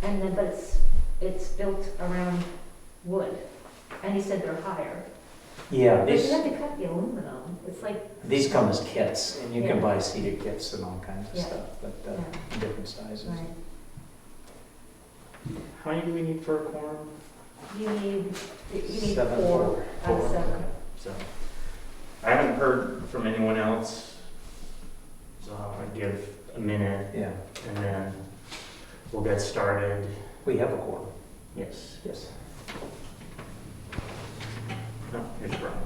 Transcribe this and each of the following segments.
and then, but it's built around wood, and he said they're higher. Yeah, But you have to cut the aluminum, it's like, these come as kits, and you can Yeah. buy seated kits and all kinds of Yeah. stuff, but Yeah. different sizes. right, How many do we need for a quorum? you need 7, 4 out of 7. Okay. So, I haven't heard from anyone else, so I give a minute Yeah, and then we'll get started. we have a quorum. Yes. Yes. Oh, here's Brian.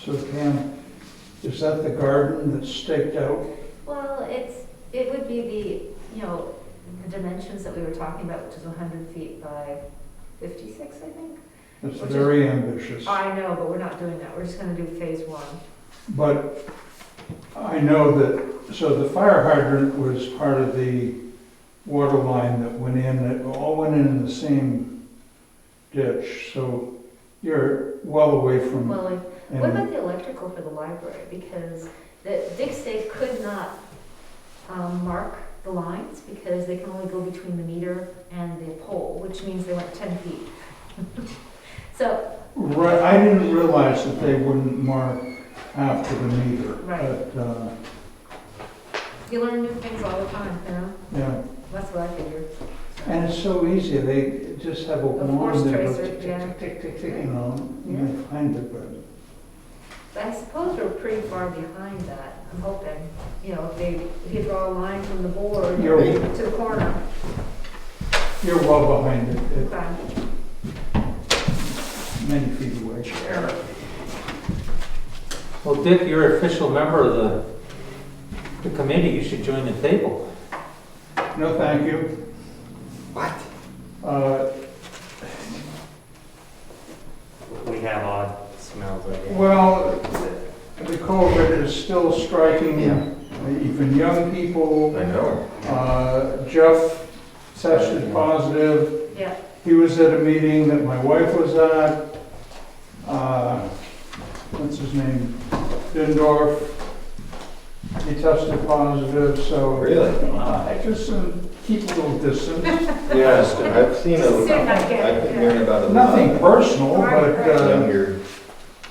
So Pam, is that the garden that's staked out? Well, it would be the dimensions that we were talking about, which is 100 feet by 56, I think. It's Which very ambitious. I know, but we're not doing that, we're just gonna do phase 1. But I know that, so the fire hydrant was part of the water line that went in, it all went in the same ditch, so you're well away from. Well, like, any- what about the electrical for the library? Because the Big State could not mark the lines because they can only go between the meter and the pole, which means they went 10 feet. So, Right, I didn't realize that they wouldn't mark after the meter. Right. But, you learn new things all the time, you know? yeah, That's what I figured. and it's so easy, they just have a force wand that goes tracer, tick, yeah. tick, tick, tick, tick, you know, and they find it, but. But I suppose we're pretty far behind that, I'm hoping. You know, if you draw a line from the board You're- to the corner. You're well behind it, Okay. many feet away. Well, Dick, you're official member of the committee, you should join the table. No, thank you. What? We have odd smells like it. Well, the COVID is still striking even young people. I know. Jeff tested positive. Yeah. He was at a meeting that my wife was at. What's his name? Dindorf. He tested positive, so. Really? I just keep a little distance. Yes, I've seen Just sit back I've there, been yeah. hearing about it. Nothing personal, Right, but, right. Younger,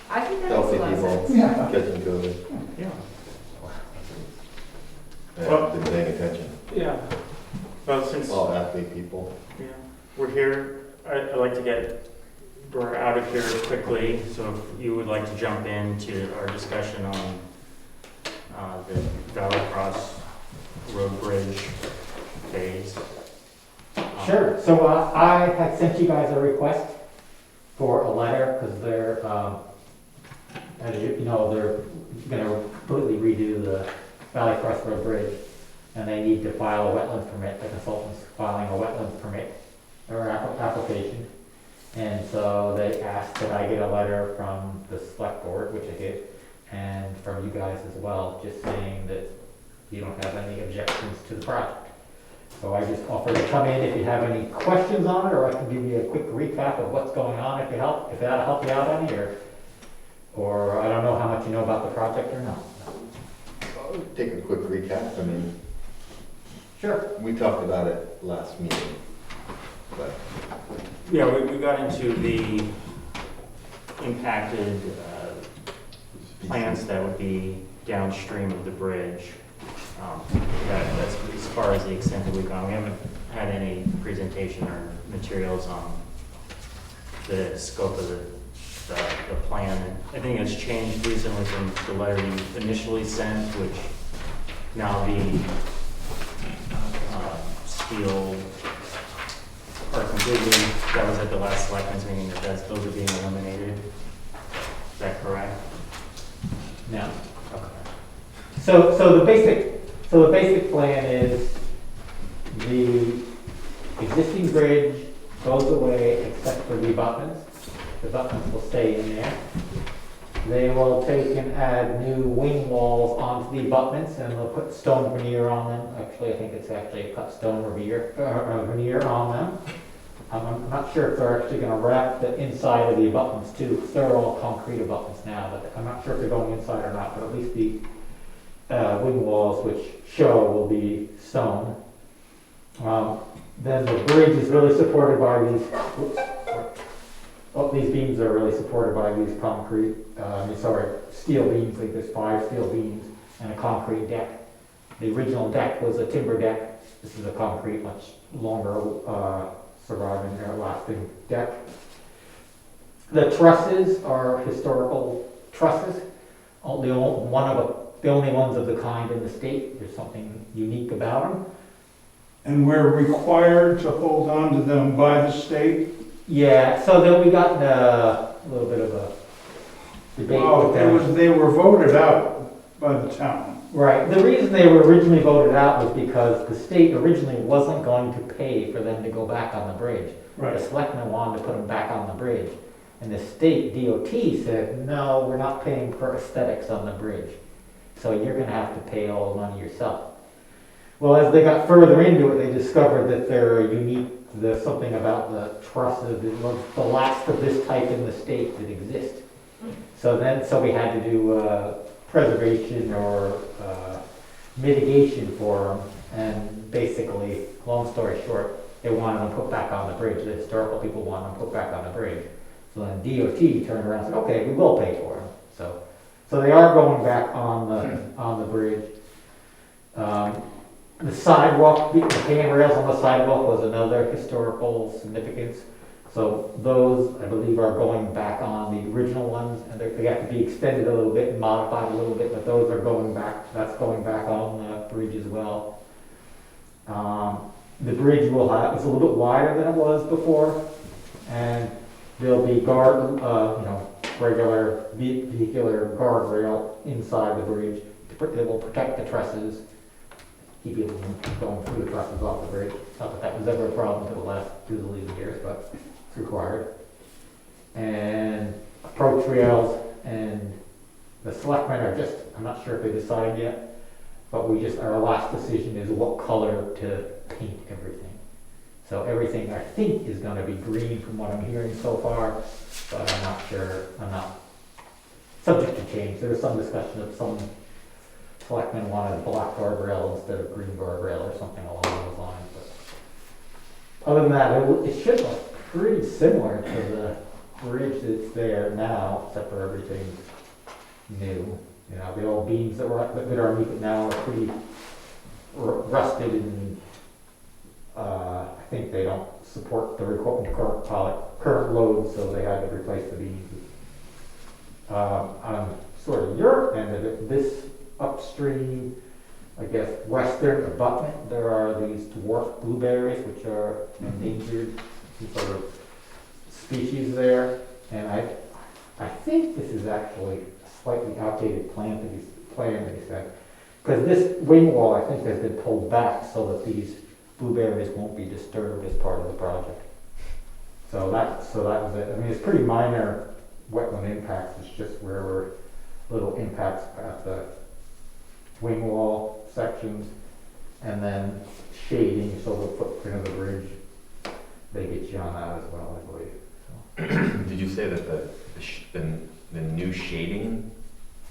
I think that healthy makes a lot of people sense. yeah. getting COVID. Yeah. I Well- haven't been paying attention. Yeah. Well, since All athlete people. we're here, I'd like to get Burr out of here quickly, so if you would like to jump into our discussion on the Valley Cross Road Bridge phase. Sure, so I had sent you guys a request for a letter, because they're, as you know, they're gonna completely redo the Valley Cross Road Bridge, and they need to file a wetlands permit, the consultant's filing a wetlands permit, or application. And so they asked that I get a letter from the select board, which I did, and from you guys as well, just saying that you don't have any objections to the project. So I just offered to come in if you have any questions on it, or I can give you a quick recap of what's going on if that'll help you out any, or I don't know how much you know about the project or not. I'll take a quick recap. I mean, Sure. we talked about it last meeting, but Yeah, we got into the impacted plants that would be downstream of the bridge. That's as far as the extent that we've gone. We haven't had any presentation or materials on the scope of the plan. I think it's changed recently from the letter you initially sent, which now the steel are completely, that was at the last selectmen's meeting, those are being eliminated. Is that correct? Now, Okay. so the basic plan is the existing bridge goes away except for the abutments. The abutments will stay in there. They will take and add new wing walls onto the abutments, and they'll put stone veneer on them. Actually, I think it's actually a cut stone veneer on them. I'm not sure if they're actually going to wrap the inside of the abutments too, because they're all concrete abutments now, but I'm not sure if they're going inside or not, but at least the wing walls which show will be stone. Then the bridge is really supported by these, whoops, oh, these beams are really supported by these concrete, steel beams, like there's 5 steel beams and a concrete deck. The original deck was a timber deck. This is a concrete, much longer, surviving, lasting deck. The trusses are historical trusses, the only ones of the kind in the state. There's something unique about them. And we're required to hold on to them by the state? Yeah, so then we got in a little bit of a debate with them. They were voted out by the town. Right, the reason they were originally voted out was because the state originally wasn't going to pay for them to go back on the bridge. The selectmen wanted to put them back on the bridge. And the state DOT said, no, we're not paying for aesthetics on the bridge. So you're gonna have to pay all the money yourself. Well, as they got further into it, they discovered that there's something about the trusses, it was the last of this type in the state that exists. So we had to do preservation or mitigation for them. And basically, long story short, they wanted them put back on the bridge. The historical people wanted them put back on the bridge. So then DOT turned around and said, okay, we will pay for them. So they are going back on the bridge. The sidewalk, the handrails on the sidewalk was another historical significance. So those, I believe, are going back on the original ones, and they have to be extended a little bit and modified a little bit, but those are going back, that's going back on the bridge as well. The bridge it's a little bit wider than it was before, and there'll be regular vehicular guardrail inside the bridge that will protect the trusses, keep people from going through the trusses off the bridge. Not that was ever a problem for the last 2 years, but it's required. And approach rails, and the selectmen are I'm not sure if they decided yet, but our last decision is what color to paint everything. So everything, I think, is going to be green from what I'm hearing so far, but I'm not sure. I'm not subject to change. There was some discussion of some selectmen wanted black guardrail instead of green guardrail or something along those lines. But other than that, it should look pretty similar to the bridge that's there now, except for everything new. The old beams that are underneath it now are pretty rusted and I think they don't support the current load, so they had to replace the beams. On sort of your end of it, this upstream, I guess, western abutment, there are these dwarf blueberries, which are endangered sort of species there. And I think this is actually a slightly outdated plan that he said, because this wing wall, I think, has been pulled back so that these blueberries won't be disturbed as part of the project. So that was it. I mean, it's pretty minor wetland impacts. It's just where were little impacts at the wing wall sections, and then shading, so the footprint of the bridge, they get you on that as well, I believe. So. Did you say that the new shading?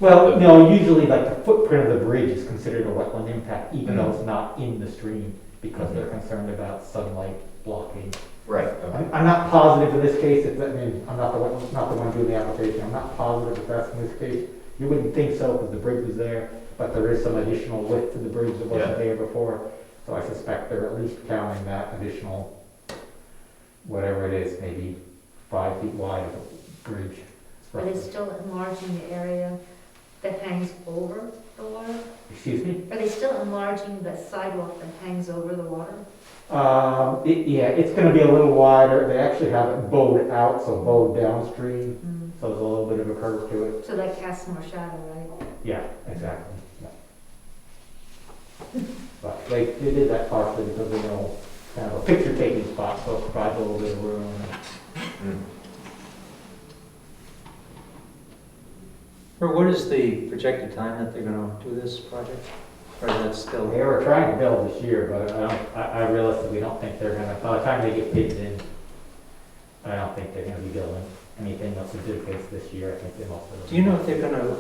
Well, no, usually like the footprint of the bridge is considered a wetland impact, even though it's not in the stream, because they're concerned about sunlight blocking. Right. Okay. I'm not positive in this case. I'm not the one doing the application. I'm not positive if that's in this case. You wouldn't think so because the bridge was there, but there is some additional width to the bridge that wasn't there before. So I suspect they're at least counting that additional, whatever it is, maybe 5 feet wide of a bridge. Are they still enlarging the area that hangs over the water? Excuse me? Are they still enlarging the sidewalk that hangs over the water? It's going to be a little wider. They actually have it bowed out, so bowed downstream. So there's a little bit of a curve to it. So that casts more shadow, right? Yeah, exactly. Yeah. But they did that partially because they know kind of a picture taking spot, so it provides a little bit of room. Or what is the projected time that they're going to do this project? Or is that still? They were trying to build this year, but I realistically don't think they're going to, by the time they get bids in, I don't think they're going to be building anything up to this year. I think they most of them. Do you know if they're going to,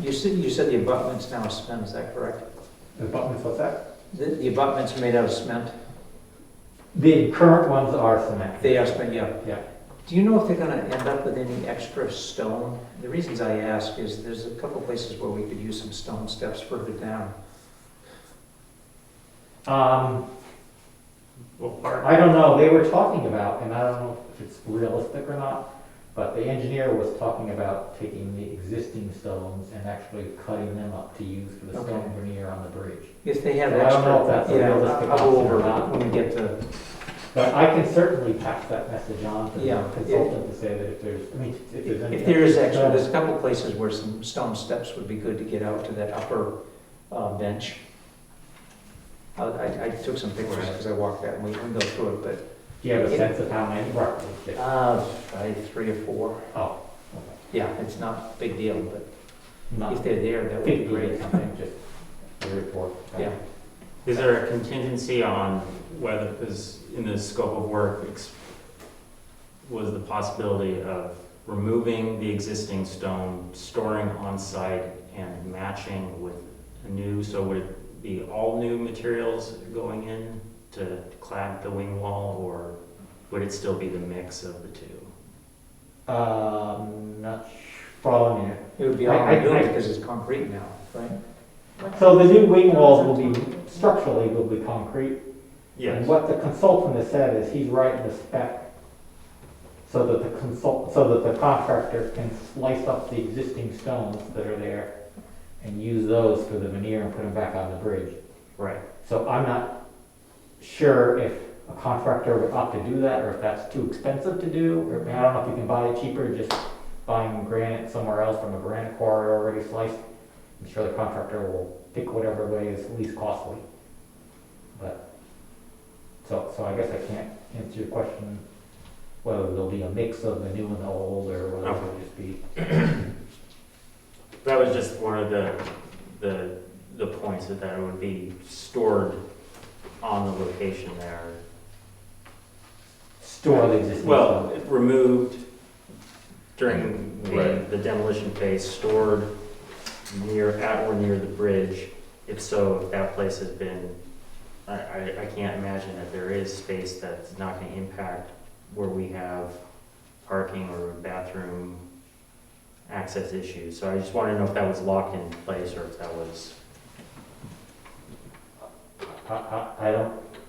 you said the abutment's now spent, is that correct? The abutments, what's that? The abutments are made out of cement? The current ones are cement. They are cement, yeah. Yeah. Do you know if they're gonna end up with any extra stone? The reasons I ask is there's a couple places where we could use some stone steps further down. Well, part, I don't know, they were talking about, and I don't know if it's realistic or not, but the engineer was talking about taking the existing stones and actually cutting them up to use for the Okay. stone veneer on the bridge. If they have So I extra. don't know if that's a yeah, realistic I'll go option over or it not. when we get to, But I can certainly pass that message on to the Yeah. consultant to say that if there's, I mean, if there's any. if there is extra, there's a couple places where some stone steps would be good to get out to that upper bench. I took some pictures because I walked that and we can go through it, but Do you have a sense of how many, roughly? probably 3 or 4. Oh, Yeah, it's not a big deal, but not if they're there, that would be 50 or great. something, just a report. Yeah. is there a contingency on whether, because in the scope of work, was the possibility of removing the existing stone, storing on site, and matching with a new, so would it be all new materials going in to clad the wing wall, or would it still be the mix of the two? Not following you. It would be I- all I- new I- because it's concrete now, right? So the new wing walls will be, structurally will be concrete. And what the consultant has said is he's writing the spec so that the contractor can slice up the existing stones that are there and use those for the veneer and put them back on the bridge. Right. So I'm not sure if a contractor would opt to do that, or if that's too expensive to do, or I don't know if you can buy it cheaper, just buying granite somewhere else from a granite quarry already sliced. I'm sure the contractor will pick whatever way is least costly. But, so I guess I can't answer your question, whether there'll be a mix of the new and the old, or whether it'll just be. That was just one of the points, that it would be stored on the location there. Store the existing Well, stone. removed during Right. the demolition phase, stored at or near the bridge. If so, if that place has been, I can't imagine that there is space that's not gonna impact where we have parking or bathroom access issues. So I just wanted to know if that was locked in place, or if that was,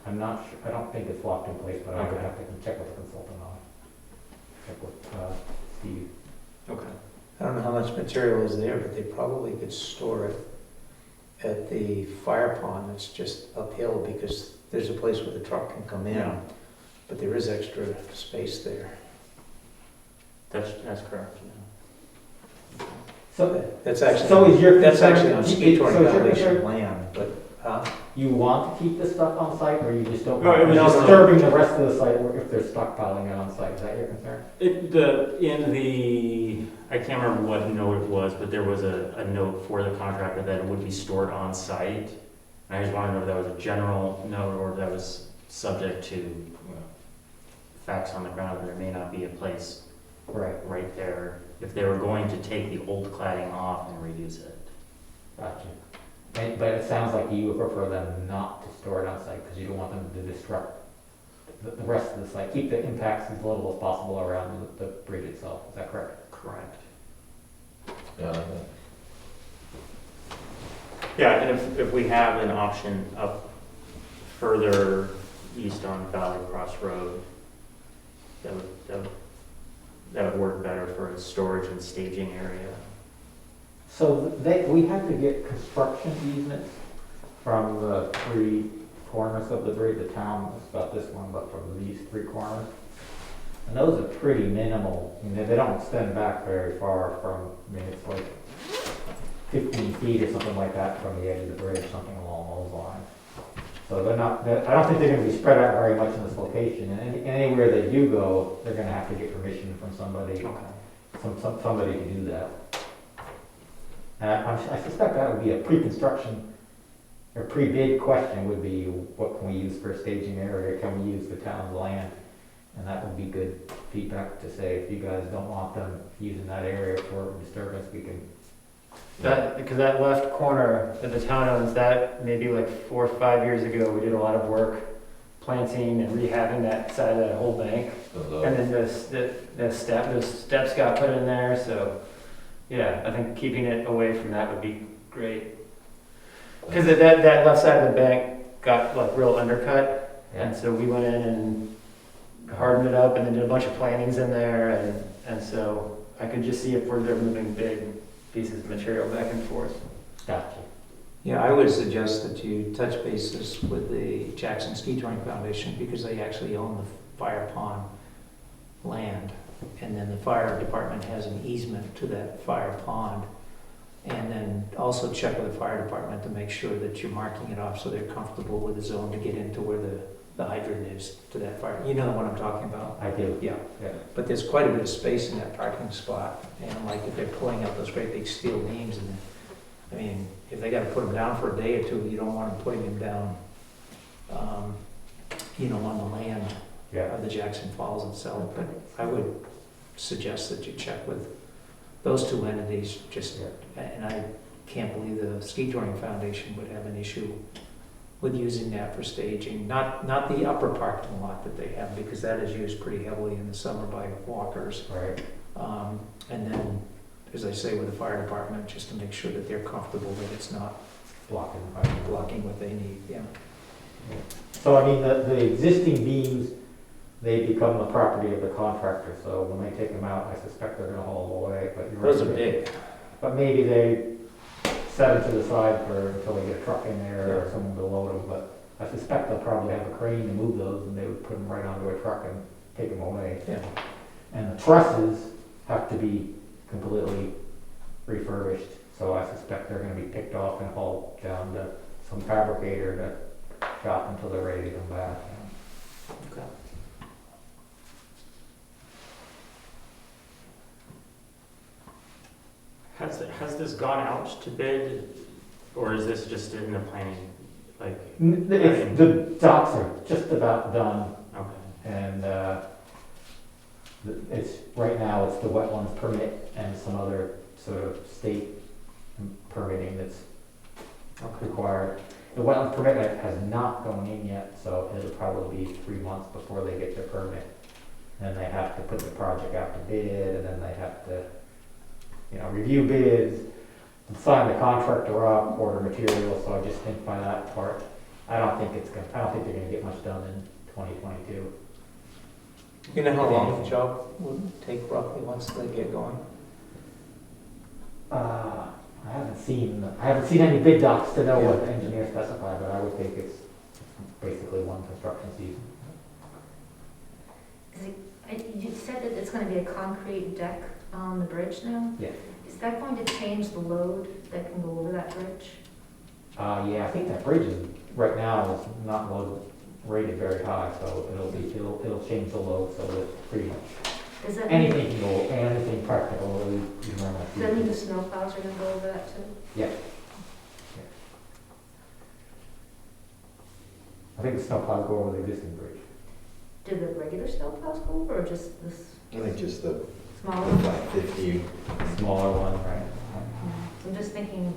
I'm not sure, I don't think it's locked in place, but I would Okay. have to check with the consultant on it. Check with, Steve. okay. I don't know how much material is there, but they probably could store it at the fire pond. It's just uphill because there's a place where the truck can come in, Yeah. but there is extra space there. That's correct, yeah. So, That's actually, so is your that's concern? actually on so Speed is your Foundation concern, land, but, you want to keep this stuff on site, or you just don't No, want it was it just- disturbing the rest of the site where if they're stockpiling it on site? Is that your concern? I can't remember what note it was, but there was a note for the contractor that it would be stored on site. And I just wanted to know if that was a general note, or if that was subject to facts on the ground, that there may not be a place Right, right there, if they were going to take the old cladding off and reuse it. gotcha. But it sounds like you would prefer them not to store it on site, because you don't want them to disrupt the rest of the site. Keep the impacts as little as possible around the bridge itself, is that correct? Correct. Yeah, I like that. Yeah, and if we have an option up further east on Valley Cross Road, that would work better for a storage and staging area. So we had to get construction easements from the 3 corners of the bridge. The town is about this one, but from these 3 corners. And those are pretty minimal. I mean, they don't extend back very far from, I mean, it's like 15 feet or something like that from the edge of the bridge, something along those lines. So I don't think they're gonna be spread out very much in this location. And anywhere they do go, they're gonna have to get permission from somebody, somebody to do that. And I suspect that would be a pre-construction or pre-bid question, would be, what can we use for a staging area? Can we use the town's land? And that would be good feedback to say, if you guys don't want them using that area for disturbance, we can That, because that left corner that the town owns, that maybe like 4 or 5 years ago, we did a lot of work planting and rehabbing that side of that whole bank. And then those steps got put in there, so, yeah, I think keeping it away from that would be great. Because that left side of the bank got like real undercut, and so we went in and hardened it up and then did a bunch of plantings in there, and so I could just see if they're moving big pieces of material back and forth. Gotcha. Yeah, I would suggest that you touch bases with the Jackson Ski Touring Foundation because they actually own the fire pond land. And then the fire department has an easement to that fire pond. And then also check with the fire department to make sure that you're marking it off so they're comfortable with the zone to get into where the hydrant is to that fire. You know what I'm talking about? I do. Yeah. Yeah. But there's quite a bit of space in that parking spot. And like if they're pulling out those great big steel beams and I mean, if they gotta put them down for a day or two, you don't want them putting them down, on the land Yeah. of the Jackson Falls itself. But I would suggest that you check with those two entities, and I can't believe the Ski Touring Foundation would have an issue with using that for staging. Not the upper parking lot that they have, because that is used pretty heavily in the summer by walkers. Right. And then, as I say, with the fire department, just to make sure that they're comfortable that it's not blocking what they need, yeah. So I mean, the existing beams, they become the property of the contractor, so when they take them out, I suspect they're gonna haul them away, but you're Those right. are big. But maybe they set them to the side until they get a truck in there or someone to load them, but I suspect they'll probably have a crane to move those, and they would put them right onto a truck and take them away. Yeah. And the trusses have to be completely refurbished, so I suspect they're gonna be picked off and hauled down to some fabricator to shop until they're ready to come back. Okay. Has this gone out to bid, or is this just in the planning, like? The docks are just about done, Okay. and right now it's the Wetlands Permit and some other sort of state permitting that's required. The Wetlands Permit has not gone in yet, so it'll probably be 3 months before they get their permit. And they have to put the project out to bid, and then they have to, review bids, and sign the contractor up, order materials, so I just think by that part, I don't think they're gonna get much done in 2022. You know how long the job would take roughly once they get going? I haven't seen any bid docs to know what the engineer specified, but I would think it's basically one construction season. You said that it's gonna be a concrete deck on the bridge now? Yeah. Is that going to change the load that can go over that bridge? Yeah, I think that bridge right now is not rated very high, so it'll change the load, so it's pretty much Does that anything practical, really, you know. Does that mean the snowplows are gonna go over that too? Yeah. I think the snowplows go over the existing bridge. Do the regular snowplows go over or just this I think just the smaller one? 550. Smaller one, right? I'm just thinking,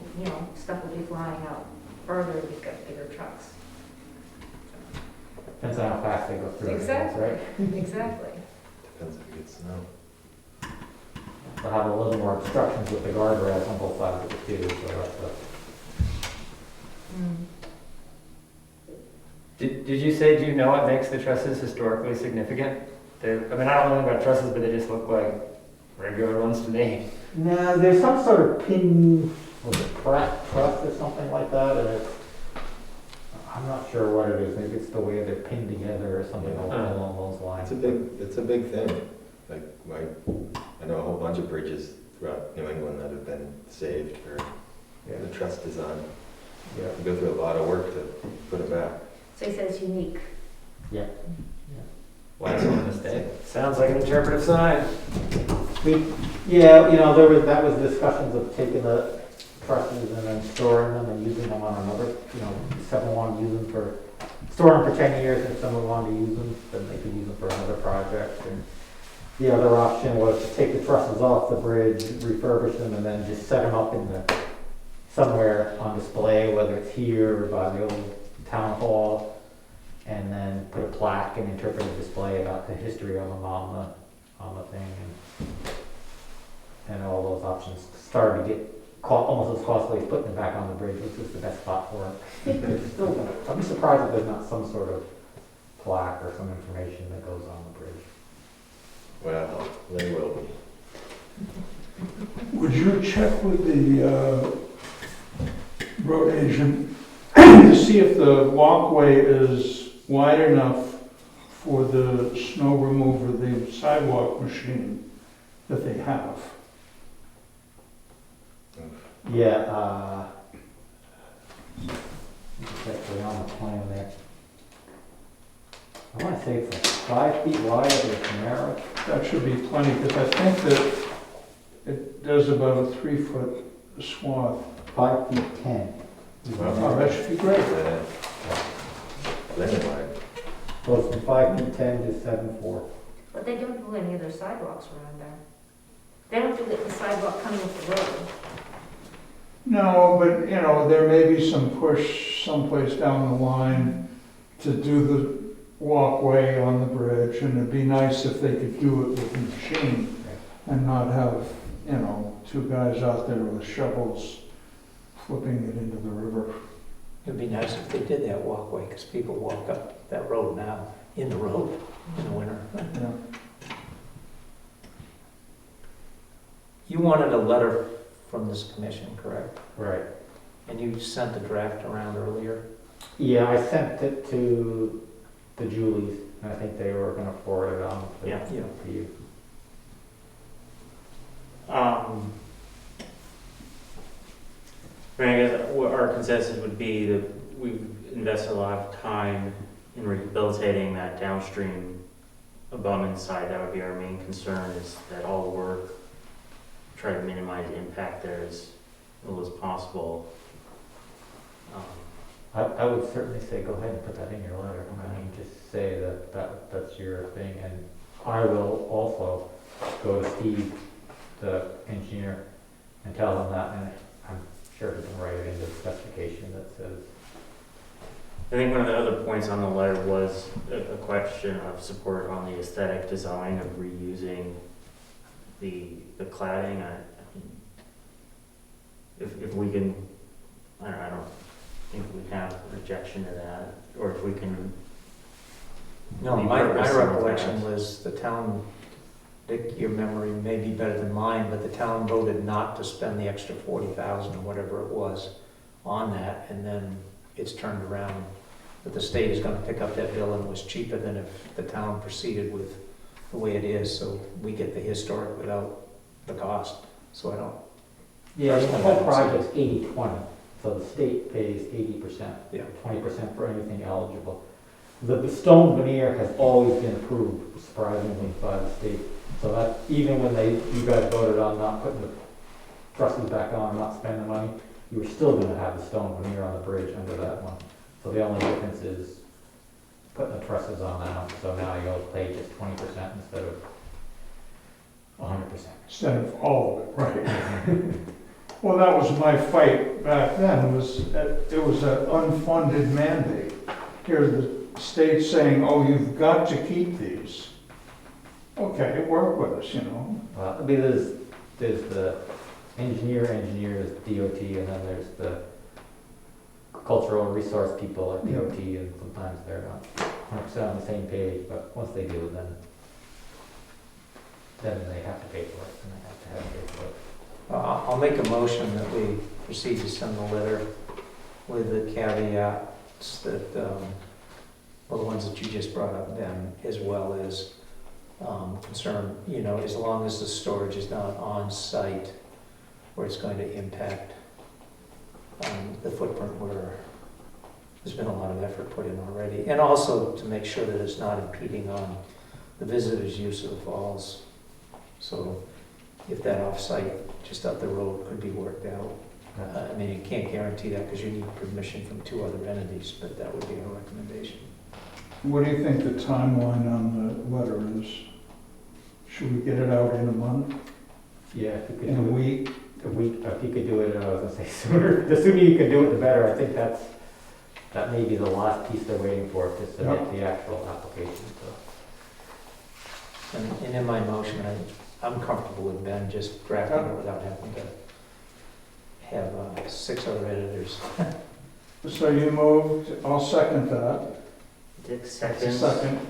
stuff will be flying out further, we've got bigger trucks. Depends on how fast they go through. Exactly. Right? Exactly. Depends if it gets snow. They'll have a little more obstructions with the guardrails on both sides of it too, so that's Did you say, do you know what makes the trusses historically significant? I don't know anything about trusses, but they just look like regular ones to me. No, there's some sort of pin, was it Pratt truss or something like that, and I'm not sure what it is, maybe it's the way they're pinned together or something along those lines. It's a big thing. Like, I know a whole bunch of bridges throughout New England that have been saved for the truss design. Yeah. You go through a lot of work to put it back. So he says unique. Yeah. Why is it a mistake? Sounds like an interpretive sign. That was discussions of taking the trusses and then storing them and using them on another, someone wanted to use them store them for 10 years, and someone wanted to use them, then they could use them for another project. And The other option was to take the trusses off the bridge, refurbish them, and then just set them up in somewhere on display, whether it's here or by the old town hall, and then put a plaque and interpretive display about the history of them on the thing, and all those options started to get almost as costly as putting them back on the bridge, which was the best spot for it. It's still gonna, I'd be surprised if there's not some sort of plaque or some information that goes on the bridge. Well, they will be. Would you check with the road agent to see if the walkway is wide enough for the snow remover, the sidewalk machine that they have? Yeah, it's actually on the plan there. I want to say it's like 5 feet wide of the Camaro. That should be plenty, because I think that it does about a 3-foot swath. 5 feet 10. Oh, that should be great. Lemon wide. Goes from 5 feet 10 to 7.4. But they don't do any of their sidewalks around there. They don't do the sidewalk coming up the road. No, but, there may be some push someplace down the line to do the walkway on the bridge, and it'd be nice if they could do it with the machine and not have, 2 guys out there with shovels flipping it into the river. It'd be nice if they did that walkway, because people walk up that road now, in the road, in the winter. Yeah. You wanted a letter from this commission, correct? Right. And you sent the draft around earlier? Yeah, I sent it to the Julies, and I think they were going to forward it on to, Yeah. to you. I guess what our consensus would be that we've invested a lot of time in rehabilitating that downstream abutment side. That would be our main concern, is that all the work, try to minimize the impact there as little as possible. I would certainly say go ahead and put that in your letter. I mean, just say that's your thing, and I will also go to Steve, the engineer, and tell him that, and I'm sure he can write it into the specification that says. I think one of the other points on the letter was a question of support on the aesthetic design of reusing the cladding. If we can, I don't think we have a rejection to that, or if we can. No, my repurpose some of recollection that. was the town, Dick, your memory may be better than mine, but the town voted not to spend the extra 40,000 or whatever it was on that, and then it's turned around that the state is gonna pick up that bill and it was cheaper than if the town proceeded with the way it is, so we get the historic without the cost, so I don't. Yeah, the whole project's 80/20, so the state pays 80%, Yeah. 20% for anything eligible. The stone veneer has always been approved, surprisingly, by the state. So that, even when you guys voted on not putting the trusses back on, not spending the money, you were still gonna have the stone veneer on the bridge under that one. So the only difference is putting the trusses on now, so now you'll pay just 20% instead of 100%. Instead of all of it, right? Well, that was my fight back then, was that it was an unfunded mandate. Here, the state saying, oh, you've got to keep these. Okay, work with us, Well, I mean, there's the engineer, there's DOT, and then there's the cultural resource people at DOT, and sometimes they're not 100% on the same page, but once they do, then they have to pay for it, and they have to have it paid for it. I'll make a motion that we proceed to send the letter with the caveats that, well, the ones that you just brought up, Ben, as well as concern, as long as the storage is not on site where it's going to impact the footprint where there's been a lot of effort put in already. And also to make sure that it's not impeding on the visitors' use of the falls. So if that off-site, just up the road, could be worked out. I mean, you can't guarantee that because you need permission from 2 other entities, but that would be our recommendation. What do you think the timeline on the letter is? Should we get it out in a month, Yeah, if you could in a do week? it, a week, if you could do it, I was gonna say sooner, the sooner you can do it, the better. I think that may be the last piece they're waiting for to submit the actual application, so. And in my motion, I'm comfortable with Ben just drafting it without having to have 6 other editors. So you moved, I'll second that. Dick seconds. Second.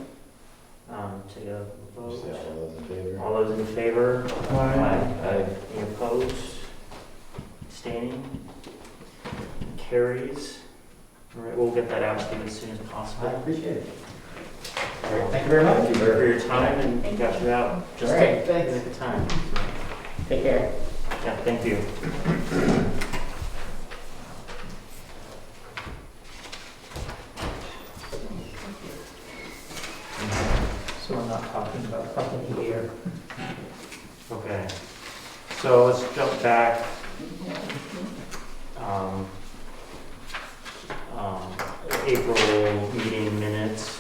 Take a vote. Say all those in favor? All those in favor? Aye. Any opposed? Abstaining? Carries. All right, we'll get that out to you as soon as I possible. appreciate it. All right, thank you very much. Thank you for your time and got you out just All right, at thanks. the time. Take care. Yeah, thank you. So we're not talking about company here. Okay, so let's jump back. April meeting minutes,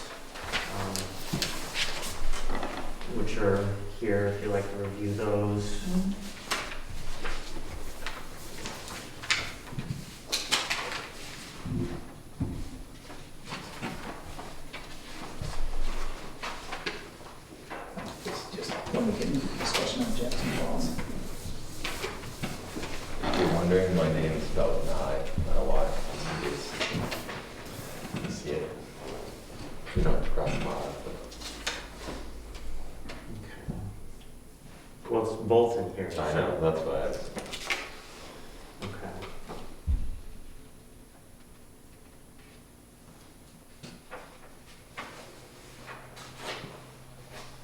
which are here if you'd like to review those. It's just when we get into the discussion on Jackson Falls. If you're wondering, my name is spelled with an I, not a Y. You see it. You don't have to cross them off, Well, it's both in here. but I so- know, that's why I. Okay.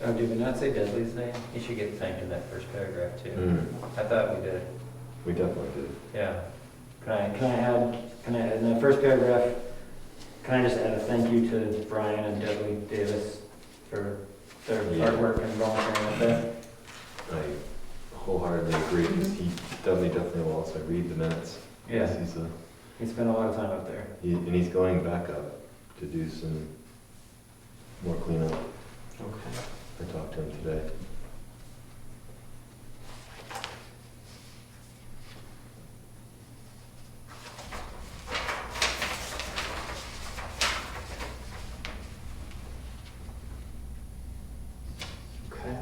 Oh, did we not say Dudley's name? He should get thanked in that first paragraph too. I thought we did. We definitely did. Yeah. Can I add in that first paragraph, can I just add a thank you to Brian and Dudley Davis for their hard work and volunteering with that? I wholeheartedly agree, because he definitely will also read the minutes. Yeah. He's a, He spent a lot of time up there. and he's going back up to do some more cleanup. Okay. I talked to him today. Okay.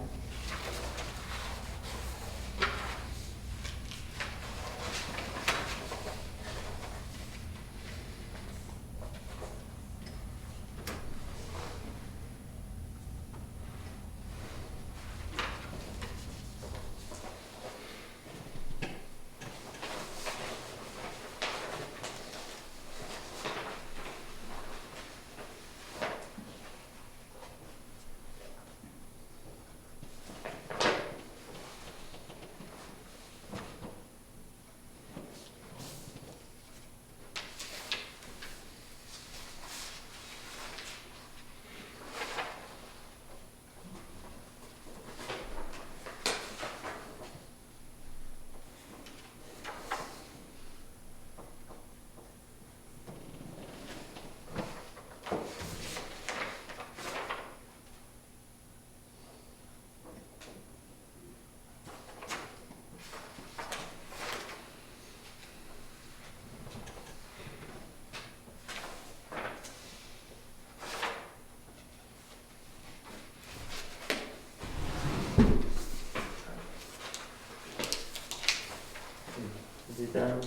Is he done?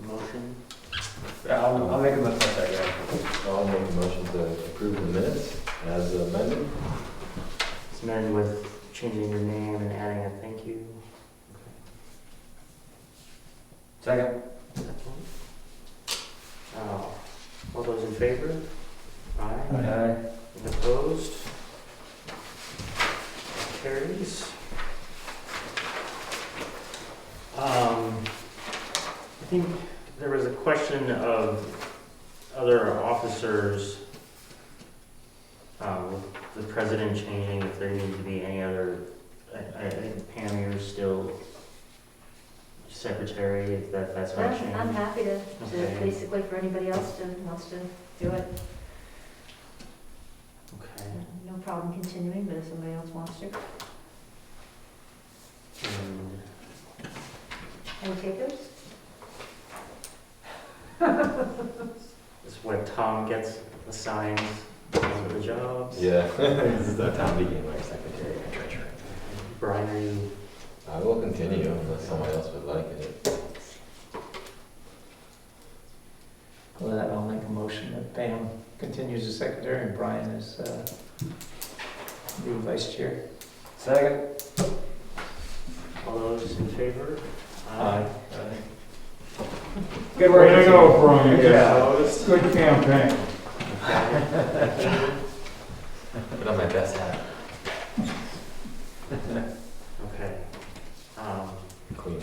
Motion? I'll make a motion for that, yeah. I'll make a motion to approve the minutes as amended. It's amended with changing your name and adding a thank you. Second? All those in favor? Aye. Aye. Any opposed? Carries. I think there was a question of other officers, with the president changing, if there need to be any other, I think Pam, you're still secretary, if that's not changed. I'm happy to Okay. basically for anybody else to, wants to do it. Okay. No problem continuing, but if somebody else wants to. Any takers? This is where Tom gets the signs for the jobs. Yeah, this is our Tom being my secretary and treasurer. Brian, are you? I will continue unless someone else would like it. Well, then I'll make a motion that Pam continues as secretary and Brian is the vice chair. Second? All those in favor? Aye. Good work. Way to go, Brian. Good job. Opposed? Good campaign. Put on my best hat. Okay. Clean.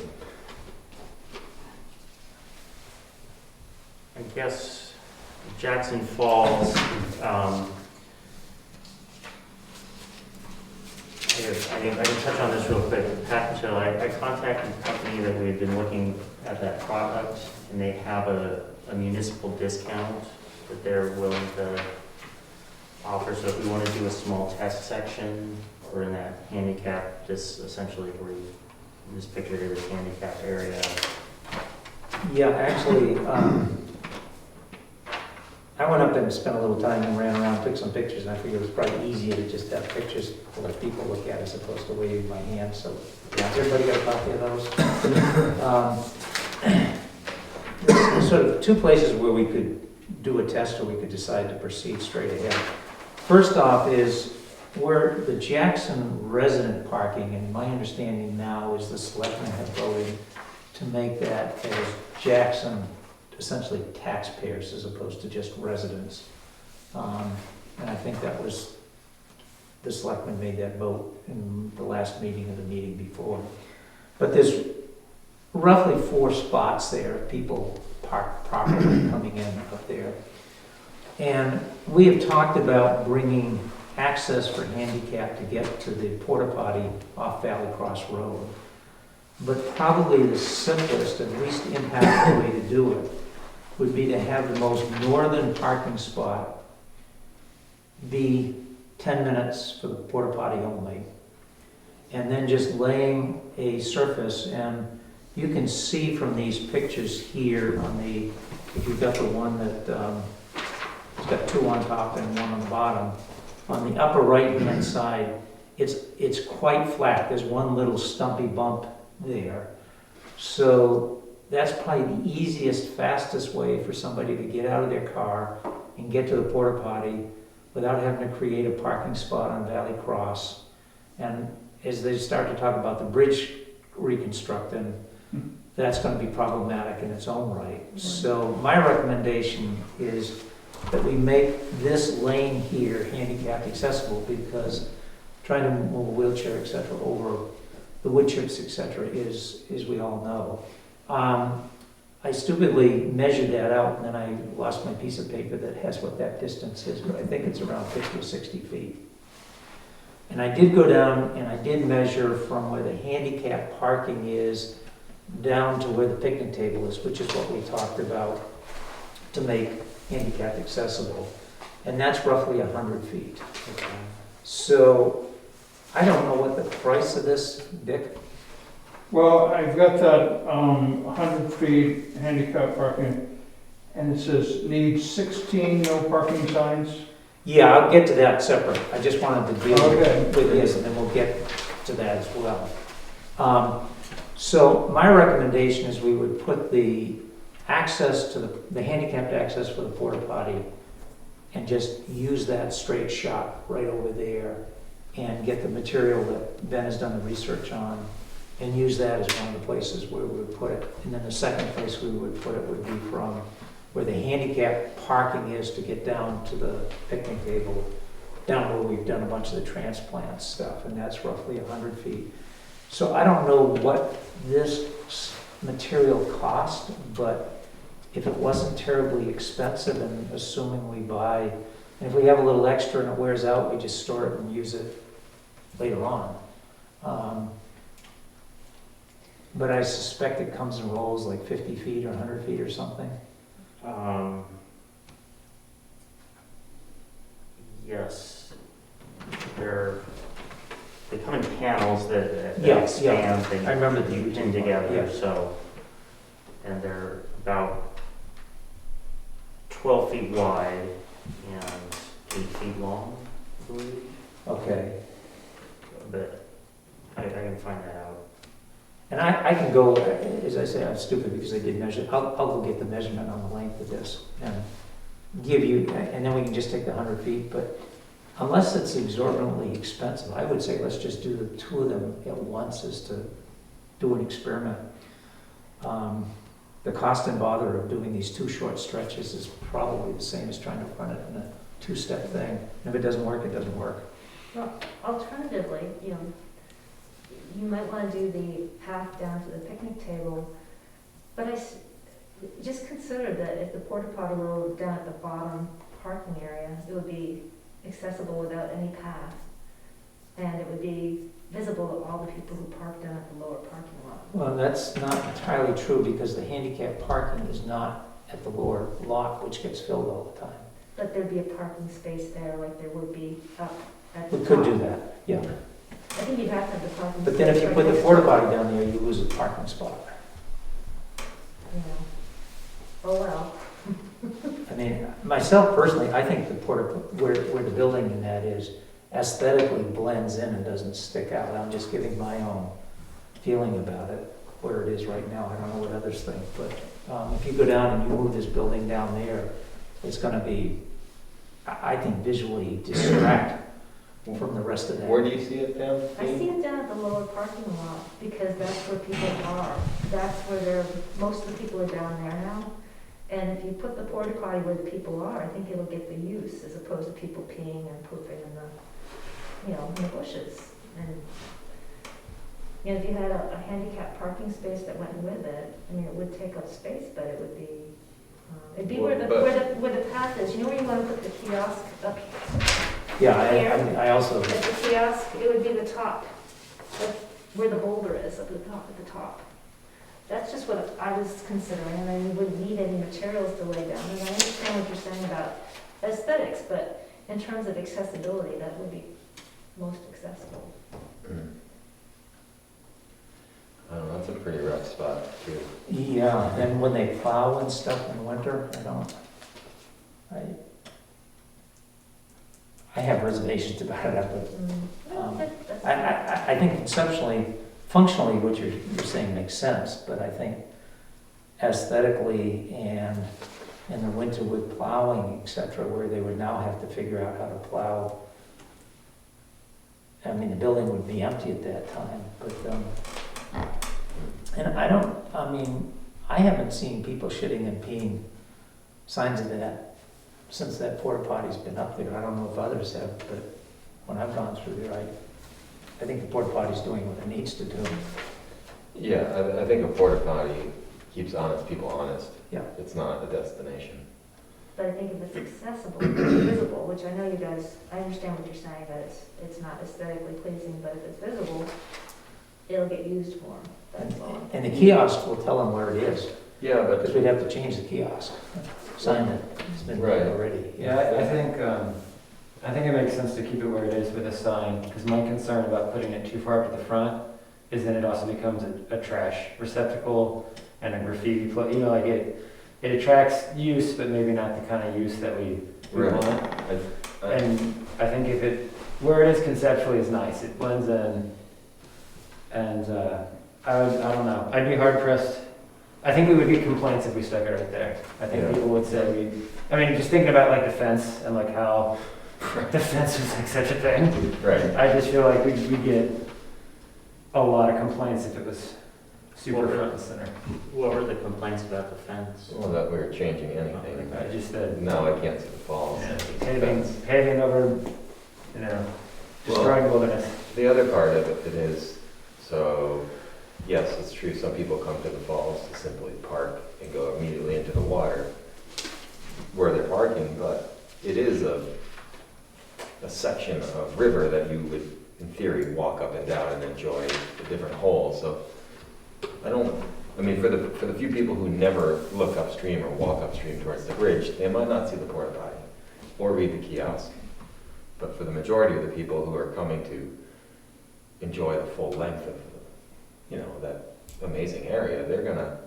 I guess Jackson Falls, I can touch on this real quick. Pat, so I contacted the company that we've been looking at that product, and they have a municipal discount that they're willing to offer. So if we want to do a small test section, or in that handicap, this essentially where you, in this picture here, this handicap area. Yeah, actually, I went up and spent a little time and ran around, took some pictures, and I figured it was probably easier to just have pictures to let people look at as opposed to waving my hand, so, yeah, has everybody got a copy of those? There's sort of two places where we could do a test or we could decide to proceed straight ahead. First off is where the Jackson resident parking, and my understanding now is the selectmen have voted to make that as Jackson essentially taxpayers as opposed to just residents. And I think that was, the selectmen made that vote in the last meeting of the meeting before. But there's roughly 4 spots there, people park properly coming in up there. And we have talked about bringing access for handicap to get to the porta potty off Valley Cross Road. But probably the simplest and least impactful way to do it would be to have the most northern parking spot be 10 minutes for the porta potty only. And then just laying a surface, and you can see from these pictures here on the, if you've got the one that, it's got 2 on top and 1 on the bottom. On the upper right-hand side, it's quite flat. There's one little stumpy bump there. So that's probably the easiest, fastest way for somebody to get out of their car and get to the porta potty without having to create a parking spot on Valley Cross. And as they start to talk about the bridge reconstructing, that's going to be problematic in its own right. So my recommendation is that we make this lane here handicap accessible, because trying to move a wheelchair, et cetera, over the wood chips, et cetera, is we all know. I stupidly measured that out, and then I lost my piece of paper that has what that distance is, but I think it's around 50 or 60 feet. And I did go down and I did measure from where the handicap parking is down to where the picnic table is, which is what we talked about to make handicap accessible. And that's roughly 100 feet. So I don't know what the price of this, Dick. Well, I've got that 100 feet handicap parking, and it says needs 16 no parking signs. Yeah, I'll get to that separate. I just wanted to deal Okay. with this, and then we'll get to that as well. So my recommendation is we would put the access to the handicapped access for the porta potty and just use that straight shot right over there and get the material that Ben has done the research on and use that as one of the places where we would put it. And then the second place we would put it would be from where the handicap parking is to get down to the picnic table, down where we've done a bunch of the transplant stuff, and that's roughly 100 feet. So I don't know what this material cost, but if it wasn't terribly expensive, and assuming we buy, and if we have a little extra and it wears out, we just store it and use it later on. But I suspect it comes in rolls like 50 feet or 100 feet or something. Yes. They come in panels that Yeah, expand, I remember that you the pin together, yeah. so. and they're about 12 feet wide and 8 feet long, I believe. Okay. But I can find that out. And I can go, as I say, I'm stupid because I did measure, I'll go get the measurement on the length of this and give you, and then we can just take the 100 feet, but unless it's exorbitantly expensive, I would say let's just do the two of them at once as to do an experiment. The cost and bother of doing these two short stretches is probably the same as trying to run it in a two-step thing. And if it doesn't work, it doesn't work. Well, alternatively, you might want to do the path down to the picnic table, but just consider that if the porta potty were down at the bottom parking area, it would be accessible without any path, and it would be visible to all the people who park down at the lower parking lot. Well, that's not entirely true because the handicapped parking is not at the lower lot, which gets filled all the time. But there'd be a parking space there like there would be up at the We top. could do that, yeah. I think you'd have to have the parking space. But then if you right put the next porta to it, potty down there, you lose a parking spot. you know. Oh, well. I mean, myself personally, I think the where the building in that is aesthetically blends in and doesn't stick out. I'm just giving my own feeling about it, where it is right now. I don't know what others think, but if you go down and you move this building down there, it's gonna be, I think, visually distract from the rest of that. Where do you see it down? I see it down at the lower parking lot because that's where people are. That's where most of the people are down there now. And if you put the porta potty where the people are, I think it'll get the use as opposed to people peeing and pooping in the bushes. And if you had a handicapped parking space that went with it, I mean, it would take up space, but it would be, it'd be where the path is. You know where you want to put the kiosk up Yeah, here? I also, At the kiosk, it would be the top, like where the boulder is, up at the top. That's just what I was considering, and then you wouldn't need any materials to lay down. And I understand what you're saying about aesthetics, but in terms of accessibility, that would be most accessible. I don't know, that's a pretty rough spot too. yeah, and when they plow and stuff in the winter, I have reservations about it, but That's I think conceptually, functionally, what you're saying makes sense, but I think aesthetically and in the winter with plowing, et cetera, where they would now have to figure out how to plow. I mean, the building would be empty at that time, but, and I haven't seen people shitting and peeing signs of that since that porta potty's been up there. I don't know if others have, but when I've gone through there, I think the porta potty's doing what it needs to do. Yeah, I think a porta potty keeps people honest. Yeah. It's not a destination. But I think if it's accessible, visible, which I know you guys, I understand what you're saying, that it's not aesthetically pleasing, but if it's visible, it'll get used more. That's all. And the kiosk will tell them where it is, Yeah, because we'd have to change the kiosk sign that has been made Right. already. Yeah, I think it makes sense to keep it where it is with a sign, because my concern about putting it too far up to the front is then it also becomes a trash receptacle and a graffiti like it attracts use, but maybe not the kind of use that we Right. want. I- And I think where it is conceptually is nice, it blends in, and I don't know, I'd be hard pressed. I think we would get complaints if we stuck it right there. I think Yeah. people would say just thinking about like the fence and like how the fence was like such a thing. Right. I just feel like we'd get a lot of complaints if it was super Well, front and center. What were the complaints about the fence? Well, that we were changing anything. I just said Now I can't see the falls. paving over, destroying wilderness. The other part of it is, so, yes, it's true, some people come to the falls to simply park and go immediately into the water where they're parking, but it is a section of river that you would, in theory, walk up and down and enjoy the different holes, so for the few people who never look upstream or walk upstream towards the bridge, they might not see the porta potty or read the kiosk. But for the majority of the people who are coming to enjoy the full length of, that amazing area, they're gonna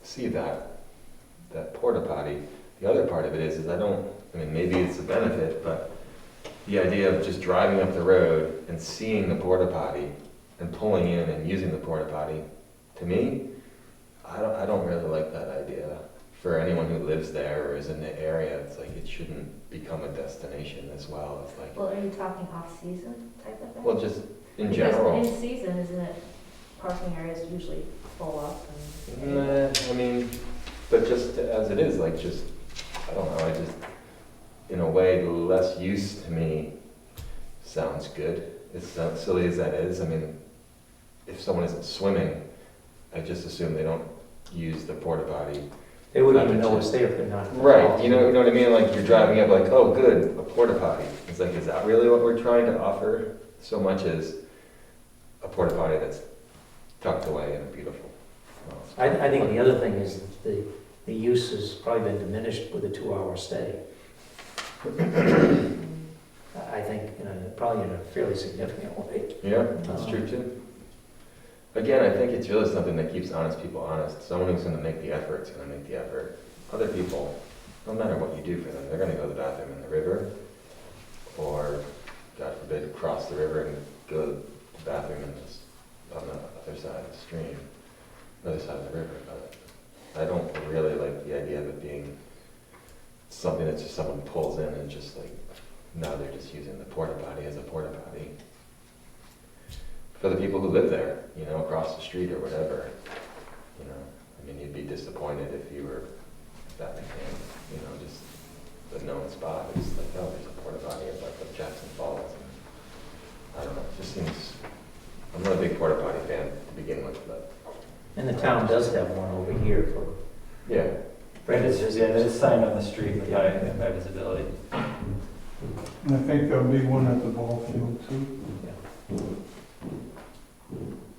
see that porta potty. The other part of it is I mean, maybe it's a benefit, but the idea of just driving up the road and seeing the porta potty and pulling in and using the porta potty, to me, I don't really like that idea. For anyone who lives there or is in the area, it's like it shouldn't become a destination as well. It's like, Well, are you talking off-season type of thing? well, just in general. Because in season, isn't it, parking areas usually full up and... Nah, I mean, but just as it is, like just, I don't know, I just, in a way, less use to me sounds good. It's not silly as that is. I mean, if someone isn't swimming, I just assume they don't use the porta potty. They wouldn't even know it's there if they're not. Right, you know what I mean? Like you're driving up like, oh, good, a porta potty. It's like, is that really what we're trying to offer? So much as a porta potty that's tucked away and beautiful. I think the other thing is the use has probably been diminished with a 2-hour stay. I think, probably in a fairly significant way. Yeah, that's true too. Again, I think it's really something that keeps honest people honest. Someone who's going to make the effort is going to make the effort. Other people, no matter what you do for them, they're going to go to the bathroom in the river, or, God forbid, cross the river and go to the bathroom on the other side of the stream, other side of the river. But I don't really like the idea of it being something that just someone pulls in and just like, now they're just using the porta potty as a porta potty. For the people who live there, across the street or whatever, I mean, you'd be disappointed if you were, if that became, just the known spot. It's like, oh, there's a porta potty at like Jackson Falls. And I don't know, it just seems, I'm not a big porta potty fan to begin with, but. And the town does have one over here for. Yeah. There's a sign on the street with high visibility. And I think there'll be one at the ball field too.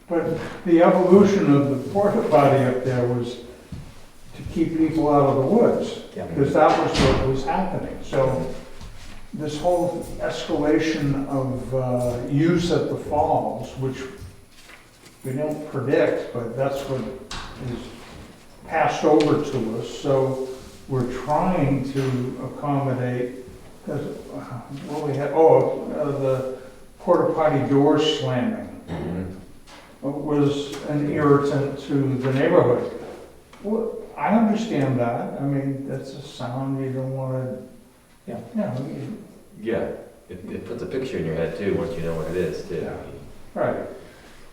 But the evolution of the porta potty up there was to keep people out of the woods, Yeah. because that was what was happening. So this whole escalation of use at the falls, which we don't predict, but that's what is passed over to us. So we're trying to accommodate, because what we had, the porta potty door slamming was an irritant to the neighborhood. Well, I understand that. I mean, that's a sound you don't want to, Yeah, it puts a picture in your head too, once you know what it is too. Yeah. Right.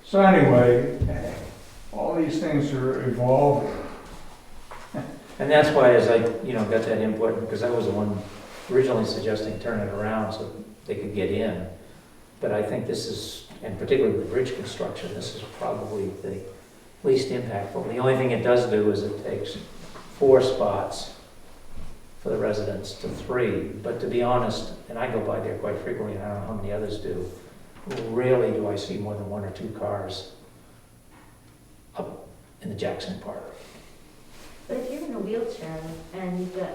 So anyway, all these things are evolving. And that's why as I, got that input, because I was the one originally suggesting turn it around so they could get in. But I think this is, and particularly the bridge construction, this is probably the least impactful. The only thing it does do is it takes 4 spots for the residents to 3. But to be honest, and I go by there quite frequently, and I don't know how many others do, rarely do I see more than 1 or 2 cars up in the Jackson Park. But if you're in a wheelchair and you've got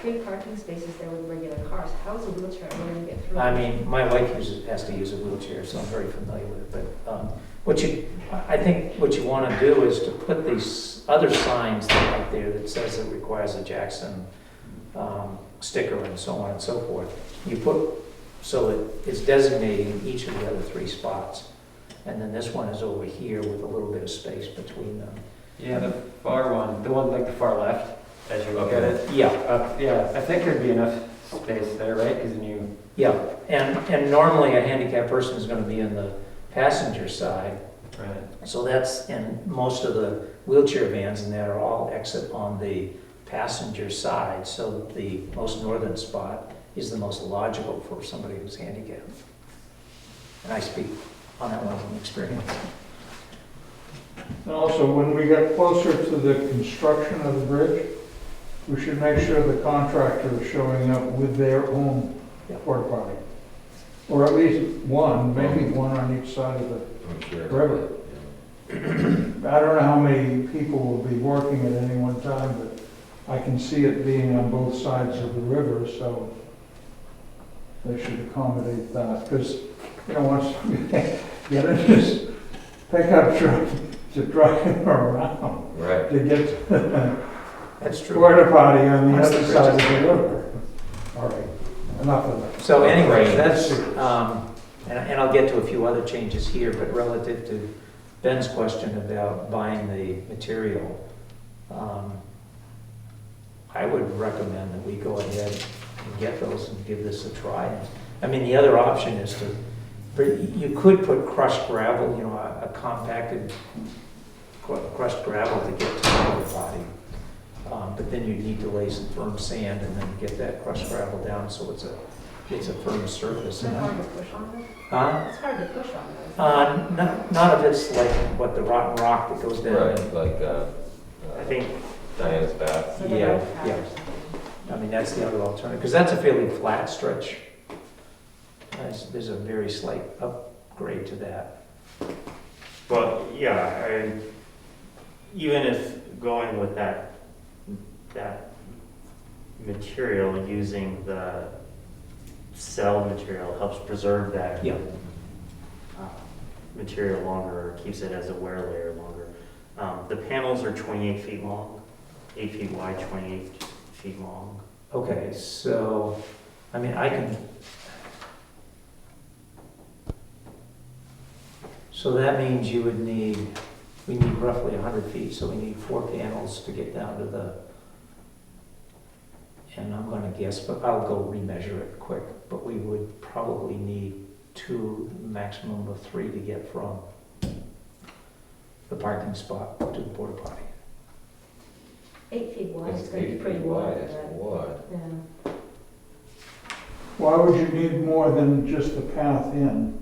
3 parking spaces there with regular cars, how is a wheelchair going to get through? I mean, my wife has to use a wheelchair, so I'm very familiar with it. But I think what you want to do is to put these other signs out there that says it requires a Jackson sticker and so on and so forth. You put, so it's designating each of the other 3 spots. And then this one is over here with a little bit of space between them. Yeah, the far one, the one like the far left, as you look at it. Yeah. Yeah, I think there'd be enough space there, right? Because Yeah, and normally a handicapped person is going to be in the passenger side. Right. So and most of the wheelchair vans in there are all exit on the passenger side. So the most northern spot is the most logical for somebody who's handicapped. And I speak on that one from experience. And also, when we get closer to the construction of the bridge, we should make sure the contractor is showing up with their own porta potty. Or at least one, maybe one on each side of the I'm sure. river. I don't know how many people will be working at any one time, but I can see it being on both sides of the river, so they should accommodate that. Because, once you get in this pickup truck, to drive around Right. to get to the That's true. porta potty on the That's other the side of bridges. the river. All right, enough of that. So anyway, that's, and I'll get to a few other changes here, but relative to Ben's question about buying the material, I would recommend that we go ahead and get those and give this a try. I mean, the other option is you could put crushed gravel, you know, a compacted crushed gravel to get to the porta potty. But then you need to lay some firm sand and then get that crushed gravel down so it's a firm surface. It's hard to push on it. Huh? It's hard to push on those. None of it's like what the rotten rock that goes down. Right, like, I think Diana's bath. So they Yeah, don't have yeah. or something. I mean, that's the other alternative, because that's a fairly flat stretch. There's a very slight upgrade to that. Well, yeah, even if going with that material, using the cell material helps preserve that Yeah. material longer, keeps it as a wear layer longer. The panels are 28 feet long, 8 feet wide, 28 feet long. Okay, so, I mean, so that means we need roughly 100 feet, so we need 4 panels to get down to the, and I'm gonna guess, but I'll go remeasure it quick, but we would probably need 2, maximum of 3 to get from the parking spot to the porta potty. 8 feet wide, it's It's gonna be 8 pretty feet wide. wide, it's right? wide. Yeah. Why would you need more than just the path in?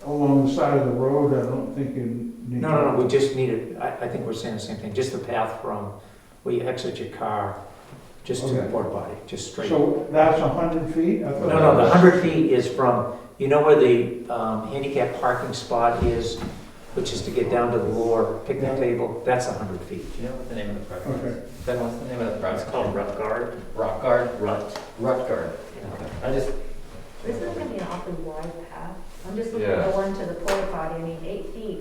Along the side of the road, I don't think you need. No, we just need it, I think we're saying the same thing, just the path from where you exit your car, just to the Okay. porta potty, just straight. So that's 100 feet? I thought No, that the was- 100 feet is from, you know where the handicapped parking spot is, which is to get down to the lower picnic table? That's 100 feet. Do you know what the name of the project is? Okay. Ben, what's the name of the It's project? called Rut Guard. Rock Guard? Rut. Rut Guard. Yeah. I just, Isn't it gonna be an awfully wide path? I'm just looking Yeah. at the one to the porta potty, I mean, 8 feet,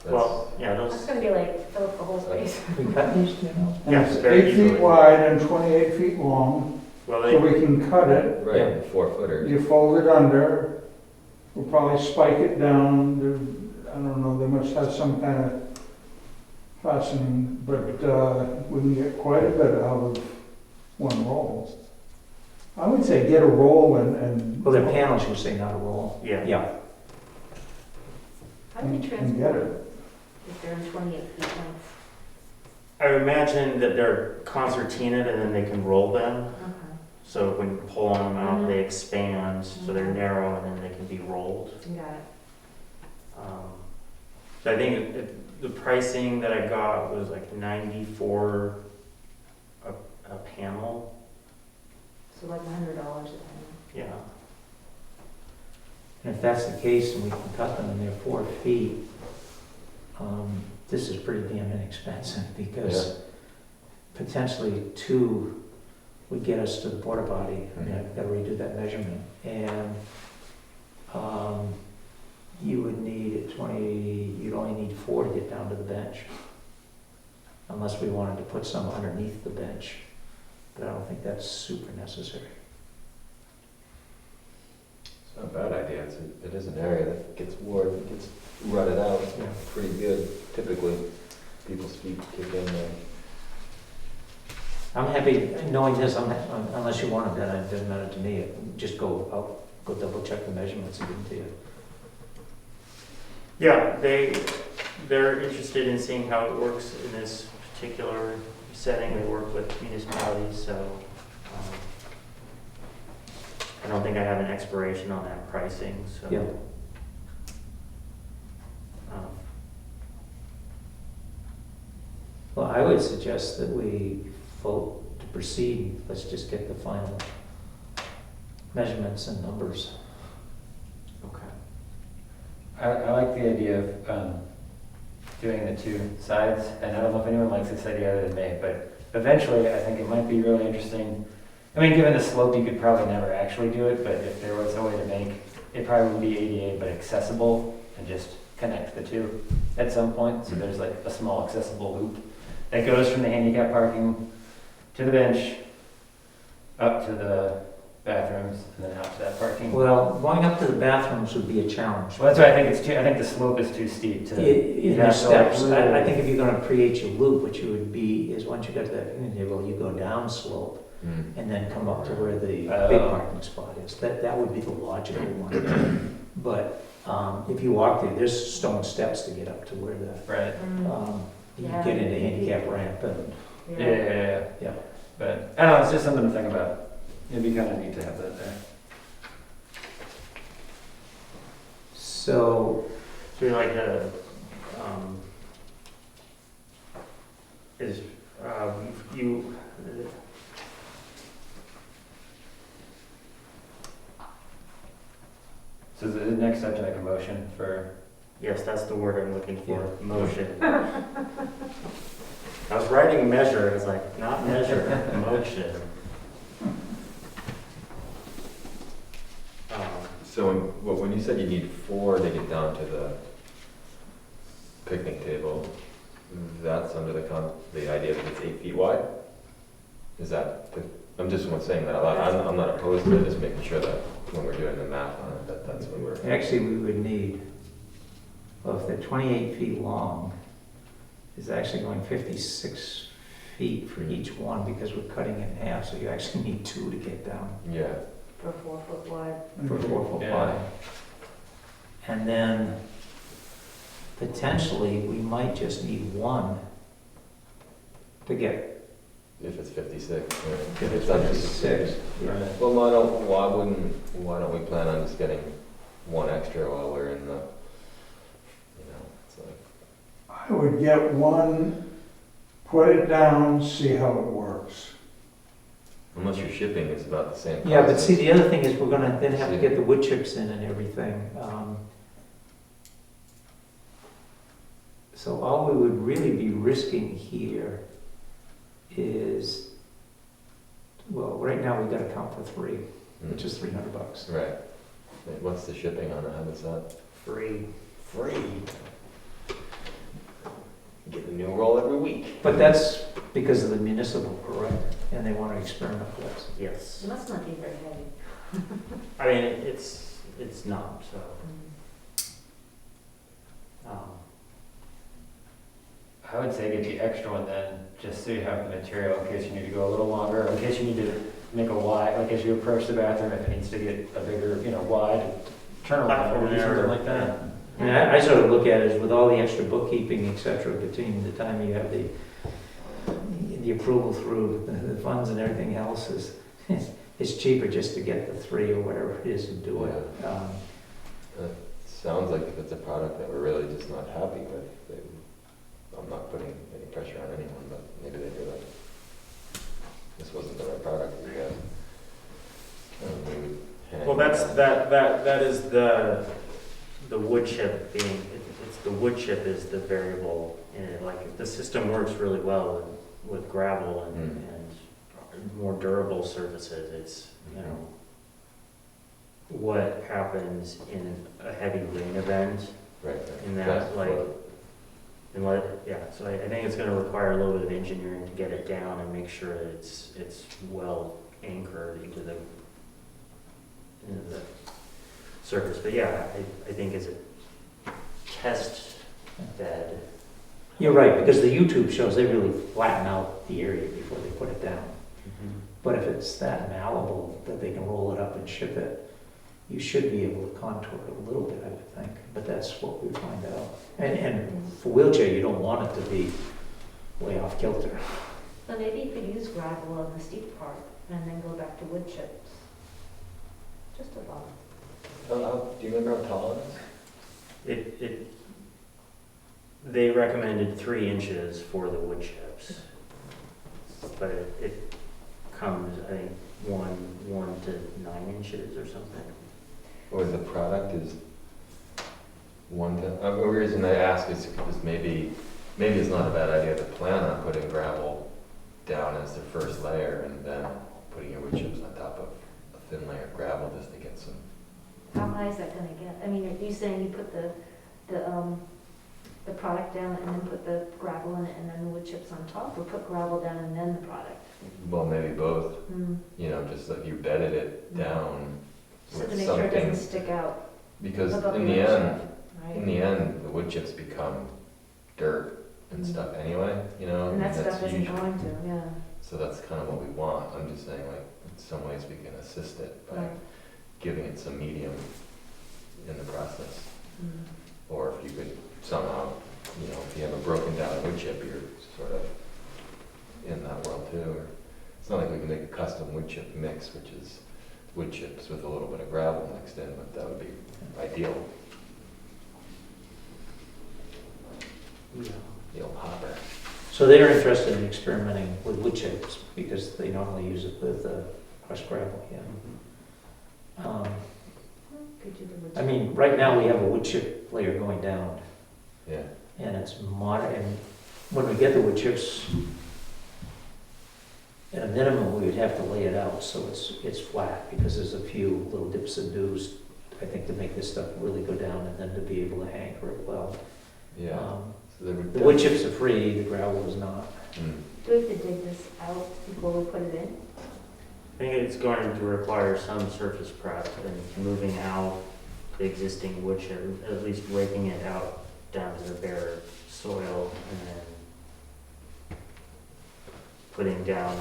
Well, yeah, that's those, gonna be like, fill up the whole space. We cut these, you know? And Yes, it's very 8 feet easily. wide and 28 feet long, well, so they, we can cut it. Right, 4 footers. You fold it under, we'll probably spike it down, I don't know, they must have some kind of fastening, but we can get quite a bit out of one roll. I would say get a roll and. Well, they're panels, you say, not a roll. yeah. Yeah. How do they And get transport it. it if they're in 28 feet length? I imagine that they're concertinaed and then they can roll them. Okay. So when you pull on them out, Mhm. they expand, so they're narrow and then they can be rolled. Got it. So I think the pricing that I got was like 94 a panel. So like $100 a panel. Yeah. And if that's the case, and we can cut them and they're 4 feet, this is pretty damn inexpensive, because potentially 2 would get us to the porta potty. I mean, I've got to redo that measurement. And you would need you'd only need 4 to get down to the bench, unless we wanted to put some underneath the bench. But I don't think that's super necessary. It's not a bad idea. It is an area that gets worn, gets rutted out Yeah. pretty good. Typically, people's feet kick in there. I'm happy, knowing this, unless you want it, then it doesn't matter to me. Just I'll go double check the measurements and give them to you. Yeah, they're interested in seeing how it works in this particular setting. They work with municipalities, so I don't think I have an expiration on that pricing, so. Yeah. Well, I would suggest that we vote to proceed. Let's just get the final measurements and numbers. Okay. I like the idea of doing the 2 sides, and I don't know if anyone likes this idea other than me, but eventually I think it might be really interesting. I mean, given the slope, you could probably never actually do it, but if there was a way to make it probably would be ADA but accessible and just connect the two at some point. So there's like a small accessible loop that goes from the handicap parking to the bench, up to the bathrooms, and then out to that parking. Well, going up to the bathrooms would be a challenge. Well, that's why I think it's too, I think the slope is too steep to. In you'd the have to, like, steps, I think if you're gonna create your loop, what you would be is once you get to that picnic table, you go down slope Mm. and then come up to where the big Oh. parking spot is. That would be the logical one. But if you walk there, there's stone steps to get up to where the, Right. you Yeah. get into handicap ramp and, Yeah. But, I don't know, it's just something to think about. It'd be kind of neat to have that there. so, So you're like is, you, So the next step to make a motion for, yes, that's the word I'm looking for, motion. I was writing measure, and I was like, not measure, motion. So when you said you need 4 to get down to the picnic table, that's under the idea that it's 8 feet wide? Is that, I'm just saying that out loud. I'm not opposed to it, just making sure that when we're doing the math on it, that's what we're. actually, we would need, well, if they're 28 feet long, it's actually going 56 feet for each one because we're cutting it in half, so you actually need 2 to get down Yeah. For 4 foot wide. for 4 foot Yeah. wide. And then potentially, we might just need 1 to get, If it's 56. Right. if it's under 56. Yeah. Well, why don't we plan on just getting 1 extra while we're in the, it's like. I would get 1, put it down, see how it works. Unless your shipping is about the same. Yeah, but cost see, as- the other thing is we're gonna then have to get the wood chips in and everything. So all we would really be risking here is, well, right now we've got to count for 3, which is $300. Right. Wait, what's the shipping on it? How does that? Free. Free. Get a new roll every week. But that's because of the municipal, correct? And they want to experiment with us. Yes. It must not be very heavy. I mean, it's not, so. I would say get the extra one then, just so you have the material in case you need to go a little longer, in case you need to make a wide, like as you approach the bathroom, if it needs to get a bigger, wide turnaround Platform or there. something like that. I mean, I sort of look at it as with all the extra bookkeeping, et cetera, between the time you have the approval through the funds and everything else, it's cheaper just to get the 3 or whatever it is and do it. Sounds like if it's a product that we're really just not happy with, I'm not putting any pressure on anyone, but maybe they feel like this wasn't the right product for you guys. Well, that is the wood chip being, it's the wood chip is the variable in it. Like, the system works really well with gravel and more durable surfaces. It's, what happens in a heavy rain event, Right. in that, like, so I think it's gonna require a little bit of engineering to get it down and make sure that it's well anchored into the surface. But yeah, I think as a test bed. You're right, because the YouTube shows they really flatten out the area before they put it down. But if it's that malleable that they can roll it up and ship it, you should be able to contour it a little bit, I would think. But that's what we find out. And for wheelchair, you don't want it to be way off kilter. So maybe you could use gravel on the steep part and then go back to wood chips. Just a thought. Do you remember how tall it is? They recommended 3 inches for the wood chips, but it comes, I think, 1 to 9 inches or something. Or the product is 1 to, the reason I ask is because maybe it's not a bad idea to plan on putting gravel down as the first layer and then putting your wood chips on top of a thin layer of gravel just to get some. How high is that gonna get? I mean, are you saying you put the the product down and then put the gravel in it and then the wood chips on top, or put gravel down and then the product? Well, maybe both, Mm. you know, just like you bedded it down So to with make sure it doesn't something, stick out because above in the the other end, side, right? in the end, the wood chips become dirt and Mm. stuff anyway, you know? And that that's stuff isn't usually- going to, yeah. So that's kind of what we want. I'm just saying, like, in some ways we can assist it by Right. giving it some medium in the process. Mm. Or if you could somehow, you know, if you have a broken down wood chip, you're sort of in that world too. Or it's not like we can make a custom wood chip mix, which is wood chips with a little bit of gravel mixed in, but that would be ideal. The old hopper. So they're interested in experimenting with wood chips because they normally use it with crushed gravel, yeah. Could do the wood I chip. mean, right now we have a wood chip layer going down Yeah. and it's moderate, and when we get the wood chips, at a minimum, we would have to lay it out so it's flat, because there's a few little dips and doos, I think, to make this stuff really go down and then to be able to anchor it well. Yeah. So there would The wood chips are free, the gravel is not. Mm. Do we have to dig this out before we put it in? I think it's going to require some surface prep and moving out the existing wood chip, at least raking it out down to the bare soil, and then putting down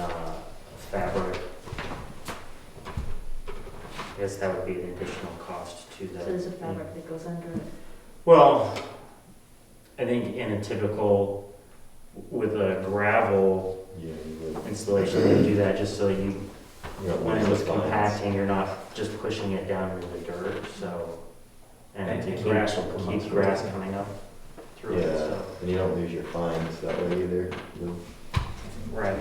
fabric. I guess that would be an additional cost to the. So there's a fabric that goes under it. Well, I think in a typical, with a gravel Yeah, you would. installation, they do that just so you, You know, when lose it's the lines. compacting, you're not just pushing it down into the dirt, so. And to And keep, grass will come up keep through grass it. coming up through it, Yeah, so. and you don't lose your fines that way either. Lou. Right.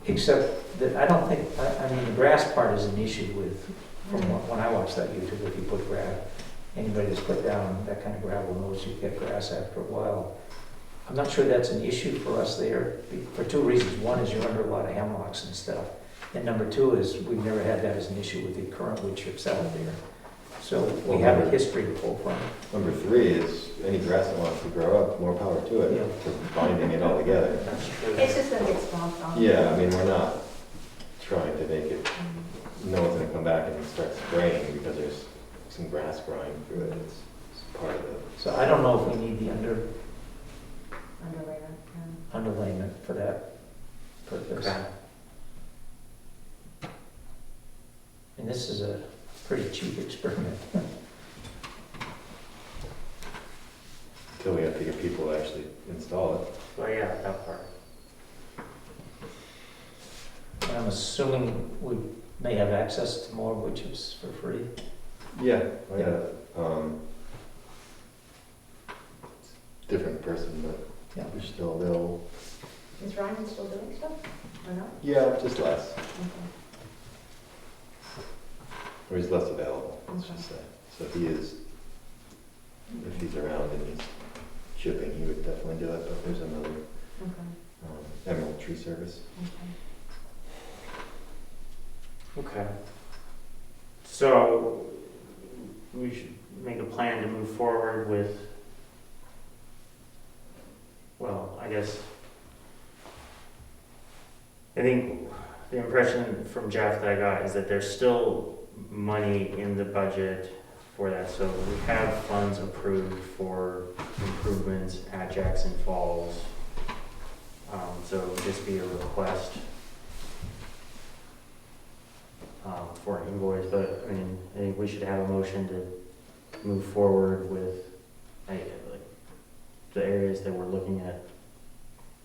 Except that I don't think, I mean, the grass part is an issue with, from when I watched that YouTube, if you put gravel, anybody that's put down that kind of gravel knows you get grass after a while. I'm not sure that's an issue for us there, for two reasons. One is you're under a lot of hemlocks and stuff. And number two is we've never had that as an issue with the current wood chips out there. So we have a history to pull from. Number three is any grass that wants to grow up, more power to it, Yeah. for binding it all together. That's true. It's just gonna get stomped on. Yeah, I mean, we're not trying to make it, Mm. no one's gonna come back and start spraying because there's some grass growing through it. It's part of the, So I don't know if we need the Underlayment, yeah. underlayment for that purpose. Okay. And this is a pretty cheap experiment. until we have to get people to actually install it. Well, yeah, that part. And I'm assuming we may have access to more wood chips for free. Yeah. Yeah. Different person, but Yeah. they're still available. Is Ryan still doing stuff, or not? Yeah, just less, Okay. or he's less available, let's Okay. just say. So if he is, if he's around and he's chipping, he would definitely do it, but there's another Okay, Emerald Tree Service. okay. Okay. So we should make a plan to move forward with, well, I guess, I think the impression from Jeff that I got is that there's still money in the budget for that. So we have funds approved for improvements at Jackson Falls. So it would just be a request for an invoice, but I mean, I think we should have a motion to move forward with, like, the areas that we're looking at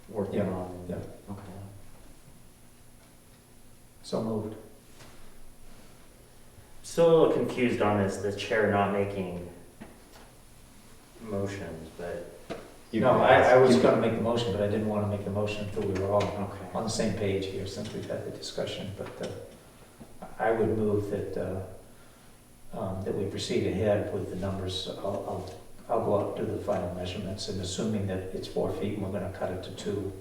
working Yeah, on. yeah. Okay. So moved. Still a little confused on this, the chair not making motions, but, You No, can I ask- was you- gonna make the motion, but I didn't wanna make the motion until we were all okay. on the same page here, since we've had the discussion, but I would move that, that we proceed ahead with the numbers. I'll go out, do the final measurements, and assuming that it's 4 feet, and we're gonna cut it to 2.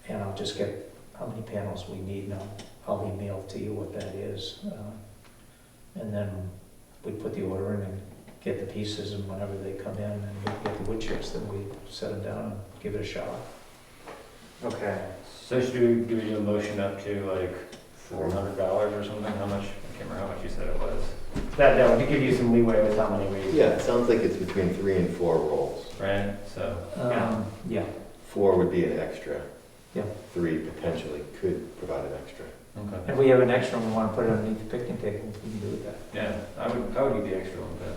And I'll just get how many panels we need, and I'll email to you what that is. And then we put the order in and get the pieces, and whenever they come in and we get the wood chips, then we set them down and give it a shot. Okay. So do we do a motion up to like $400 or something? How much? I can't remember how much you said it was. That would give you some leeway with how many we. Yeah, it sounds like it's between 3 and 4 rolls. Right, so. Yeah, 4 would be an extra. Yeah. 3 potentially could provide an extra. Okay. if we have an extra and we want to put it underneath the picnic table, we can do that. Yeah, I would give the extra one bit.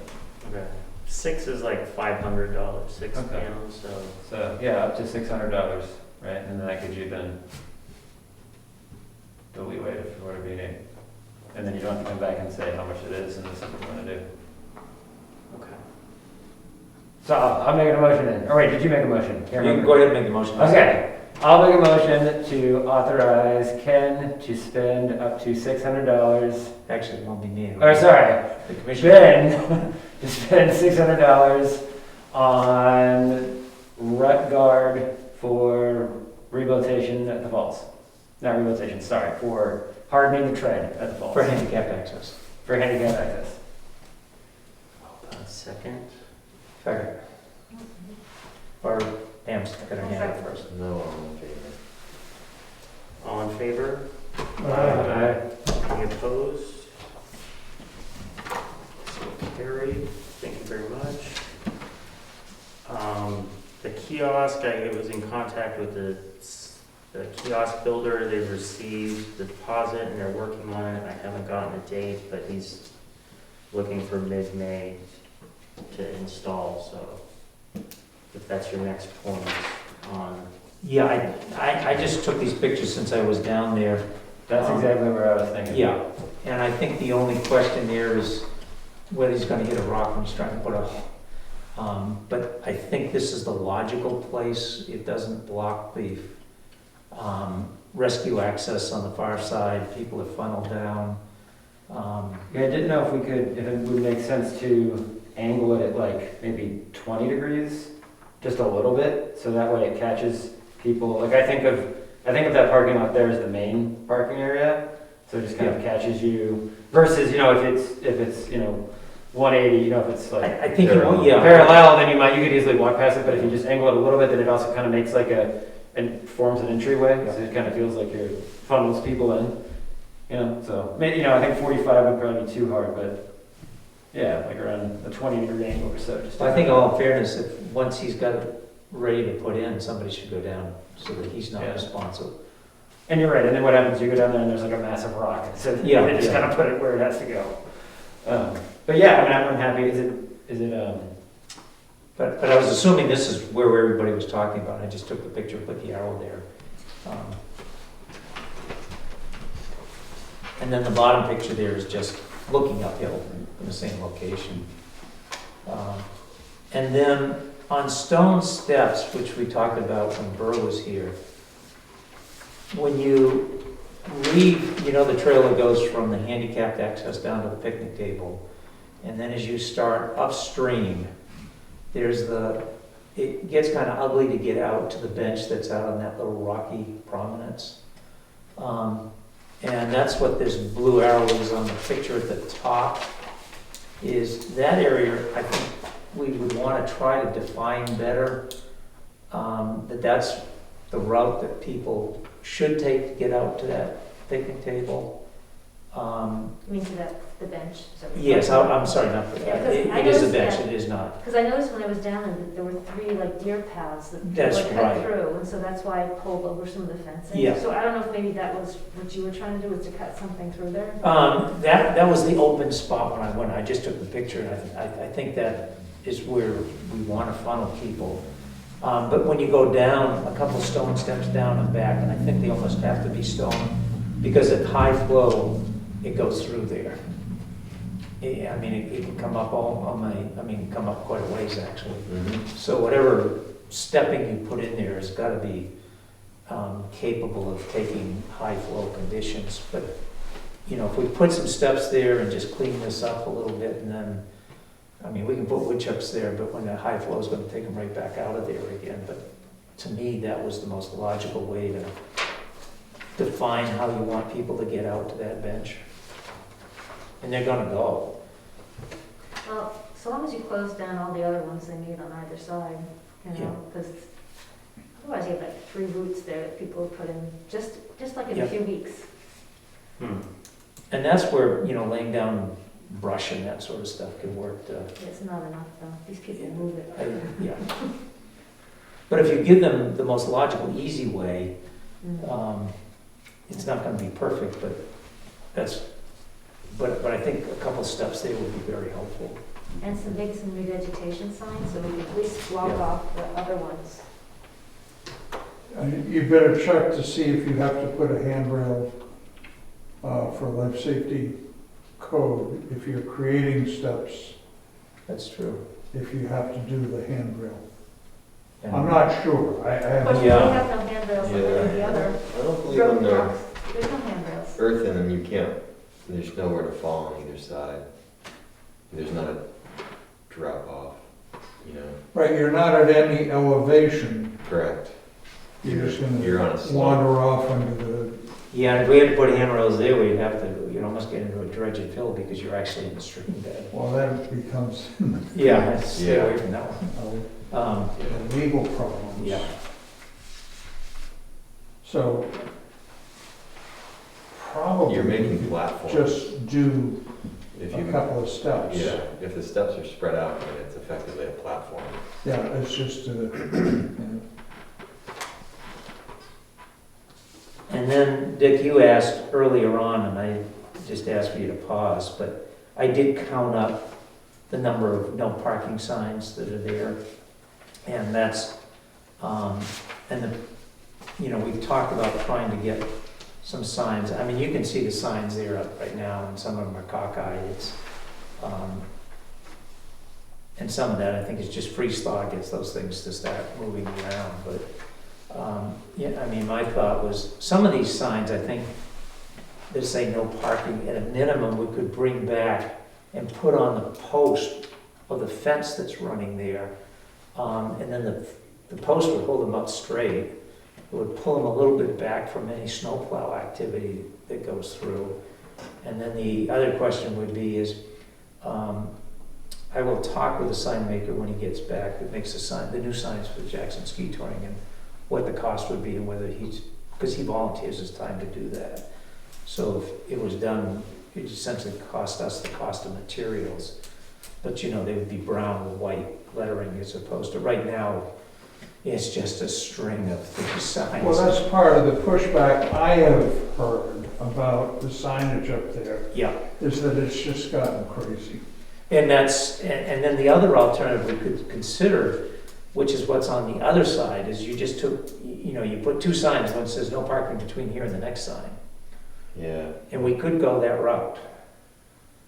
Okay. 6 is like $500, 6 Okay. panels, so. So, yeah, up to $600, right? And then that gives you then the leeway for whatever you need. And then you don't have to come back and say how much it is and this is what you want to do. Okay. So I'm making a motion then. Or wait, did you make a motion? Can't You can remember. go ahead and make the motion. Okay, I'll make a motion to authorize Ken to spend up to $600. Actually, it won't be me. Or sorry, The commission. Ben to spend $600 on rut guard for rehabilitation at the falls. Not rehabilitation, sorry, for hardening the tread at the falls. For handicapped access. For handicap access. Second. Second. Or Pam's got her hand up first. No, I'm in favor. All in favor? Aye. Any opposed? So carried. Thank you very much. The kiosk, I was in contact with the kiosk builder. They've received the deposit and they're working on it. I haven't gotten a date, but he's looking for mid-May to install, so if that's your next point on. Yeah, I just took these pictures since I was down there. That's exactly where I was thinking. Yeah, and I think the only question there is whether he's gonna hit a rock when he's trying to put a, but I think this is the logical place. It doesn't block the rescue access on the far side. People have funneled down. Yeah, I didn't know if it would make sense to angle it at like maybe 20 degrees, just a little bit, so that way it catches people. Like I think of that parking lot there as the main parking area, so it just kind of catches you. Versus, if it's 180, if it's like I think, yeah. parallel, then you could easily walk past it. But if you just angle it a little bit, then it also kind of makes like and forms an entryway, so it kind of feels like you're funnels people in. So maybe I think 45 would probably be too hard, but yeah, like around a 20-degree angle or so. Just I think, in all fairness, if once he's got it ready to put in, somebody should go down so that he's not responsible. And you're right. And then what happens? You go down there and there's like a massive rock, so they just kind of put it where it has to go. But yeah, I'm happy. Is it? But I was assuming this is where everybody was talking about. I just took the picture, put the arrow there. And then the bottom picture there is just looking uphill in the same location. And then on stone steps, which we talked about when Burr was here, when you leave, the trail that goes from the handicapped access down to the picnic table, and then as you start upstream, it gets kind of ugly to get out to the bench that's out on that little rocky prominence. And that's what this blue arrow is on the picture at the top, is that area. I think we would want to try to define better that's the route that people should take to get out to that picnic table. You mean to the bench? Yes, I'm sorry, not for Yeah, that. 'cause I It is a noticed bench, that- it is not. Because I noticed when I was down that there were 3 like deer paths that That's people had right. cut through, and so that's why I pulled over some of the fencing. Yeah. So I don't know if maybe that was what you were trying to do, was to cut something through there? That was the open spot when I went. I just took the picture, and I think that is where we want to funnel people. But when you go down, a couple stone steps down and back, and I think they almost have to be stone, because at high flow, it goes through there. I mean, it can come up come up quite a ways, actually. Mm-hmm. So whatever stepping you put in there has got to be capable of taking high flow conditions. But, if we put some steps there and just clean this up a little bit, and then, we can put wood chips there, but when the high flow is going to take them right back out of there again. But to me, that was the most logical way to define how you want people to get out to that bench. And they're going to go. Well, so long as you close down all the other ones they need on either side, you Yeah. know, because otherwise you have like 3 routes there that people have put in, just like in Yeah. a few weeks. Hmm. And that's where, laying down brush and that sort of stuff can work to, It's not enough though, these people move it. yeah. But if you give them the most logical, easy way, Mm. it's not gonna be perfect, but but I think a couple steps there would be very helpful. And some revegetation signs, so we can at least block Yeah. off the other ones. You better check to see if you have to put a handrail for life safety code, if you're creating steps, That's true. if you have to do the handrail. And- I'm not sure, I Of course, haven't, we Yeah. have no handrails on any of the other I don't believe when they're roadblocks, there's no handrails. earthen and you can't, there's nowhere to fall on either side. There's not a drop off, right, you're not at any elevation, Correct. you're just You're gonna on a slope. wander off under the, Yeah, and if we had to put handrails there, we'd have to, almost get into a dredge and fill because you're actually in the stream bed. well, that becomes Yeah, let's stay Yeah. away from that one. legal problems. Yeah, So probably You're making platforms. just do If a you, couple of steps. yeah, if the steps are spread out, then it's effectively a platform. Yeah, it's just and then, Dick, you asked earlier on, and I just asked for you to pause, but I did count up the number of no parking signs that are there. And that's, we've talked about trying to get some signs. I mean, you can see the signs there up right now, and some of them are cockeyed. And some of that, I think, is just freeze thaw gets those things to start moving around. But, my thought was, some of these signs, I think, that say no parking, at a minimum, we could bring back and put on the post of the fence that's running there. And then the post would hold them up straight. It would pull them a little bit back from any snowplow activity that goes through. And then the other question would be is, I will talk with the sign maker when he gets back that makes the new signs for the Jackson Ski Touring, and what the cost would be, and whether because he volunteers his time to do that. So if it was done, it essentially cost us the cost of materials. But they would be brown with white lettering as opposed to, right now, it's just a string of three signs. well, that's part of the pushback I have heard about the signage up there, Yeah, is that it's just gotten crazy. and then the other alternative we could consider, which is what's on the other side, is you just took, you put 2 signs, one says no parking between here and the next sign. Yeah. And we could go that route.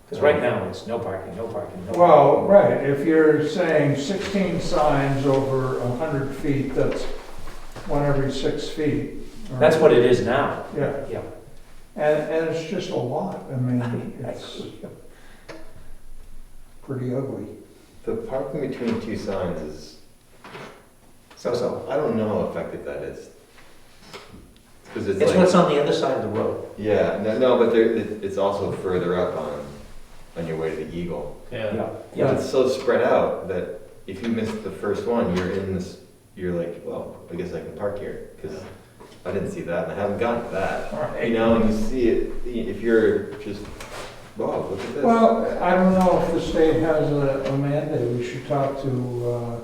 Because right now, it's no parking, no parking, no parking. Well, right, if you're saying 16 signs over 100 feet, that's 1 every 6 feet. right? That's what it is now. Yeah, Yeah. and it's just a lot, I mean, it's pretty ugly. The parking between 2 signs is, So, I don't know how effective that is. Because it's it's like, what's on the other side of the road. yeah, no, but it's also further up on your way to the Eagle. Yeah, But yeah. it's so spread out that if you miss the first one, you're like, well, I guess I can park here, because I didn't see that, and I haven't gotten to that. Right. And you see it, if you're just, wow, look at this. Well, I don't know if the state has a mandate, we should talk to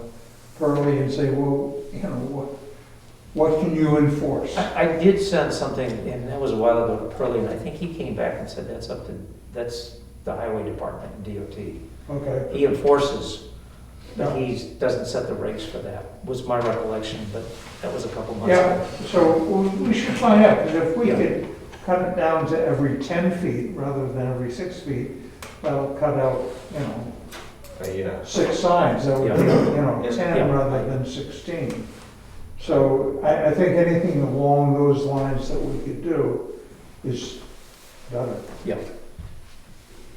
Pearlie and say, well, what can you enforce? I did send something, and that was a while ago, to Pearlie, and I think he came back and said that's the highway department and DOT. Okay, He enforces, but Yeah. he doesn't set the rates for that, was my recollection, but that was a couple months yeah, ago. so we should find out, because if we Yeah. could cut it down to every 10 feet rather than every 6 feet, that'll cut out, Yeah. 6 signs, that would be, Yeah. 10 Yeah. rather than 16. So I think anything along those lines that we could do is better.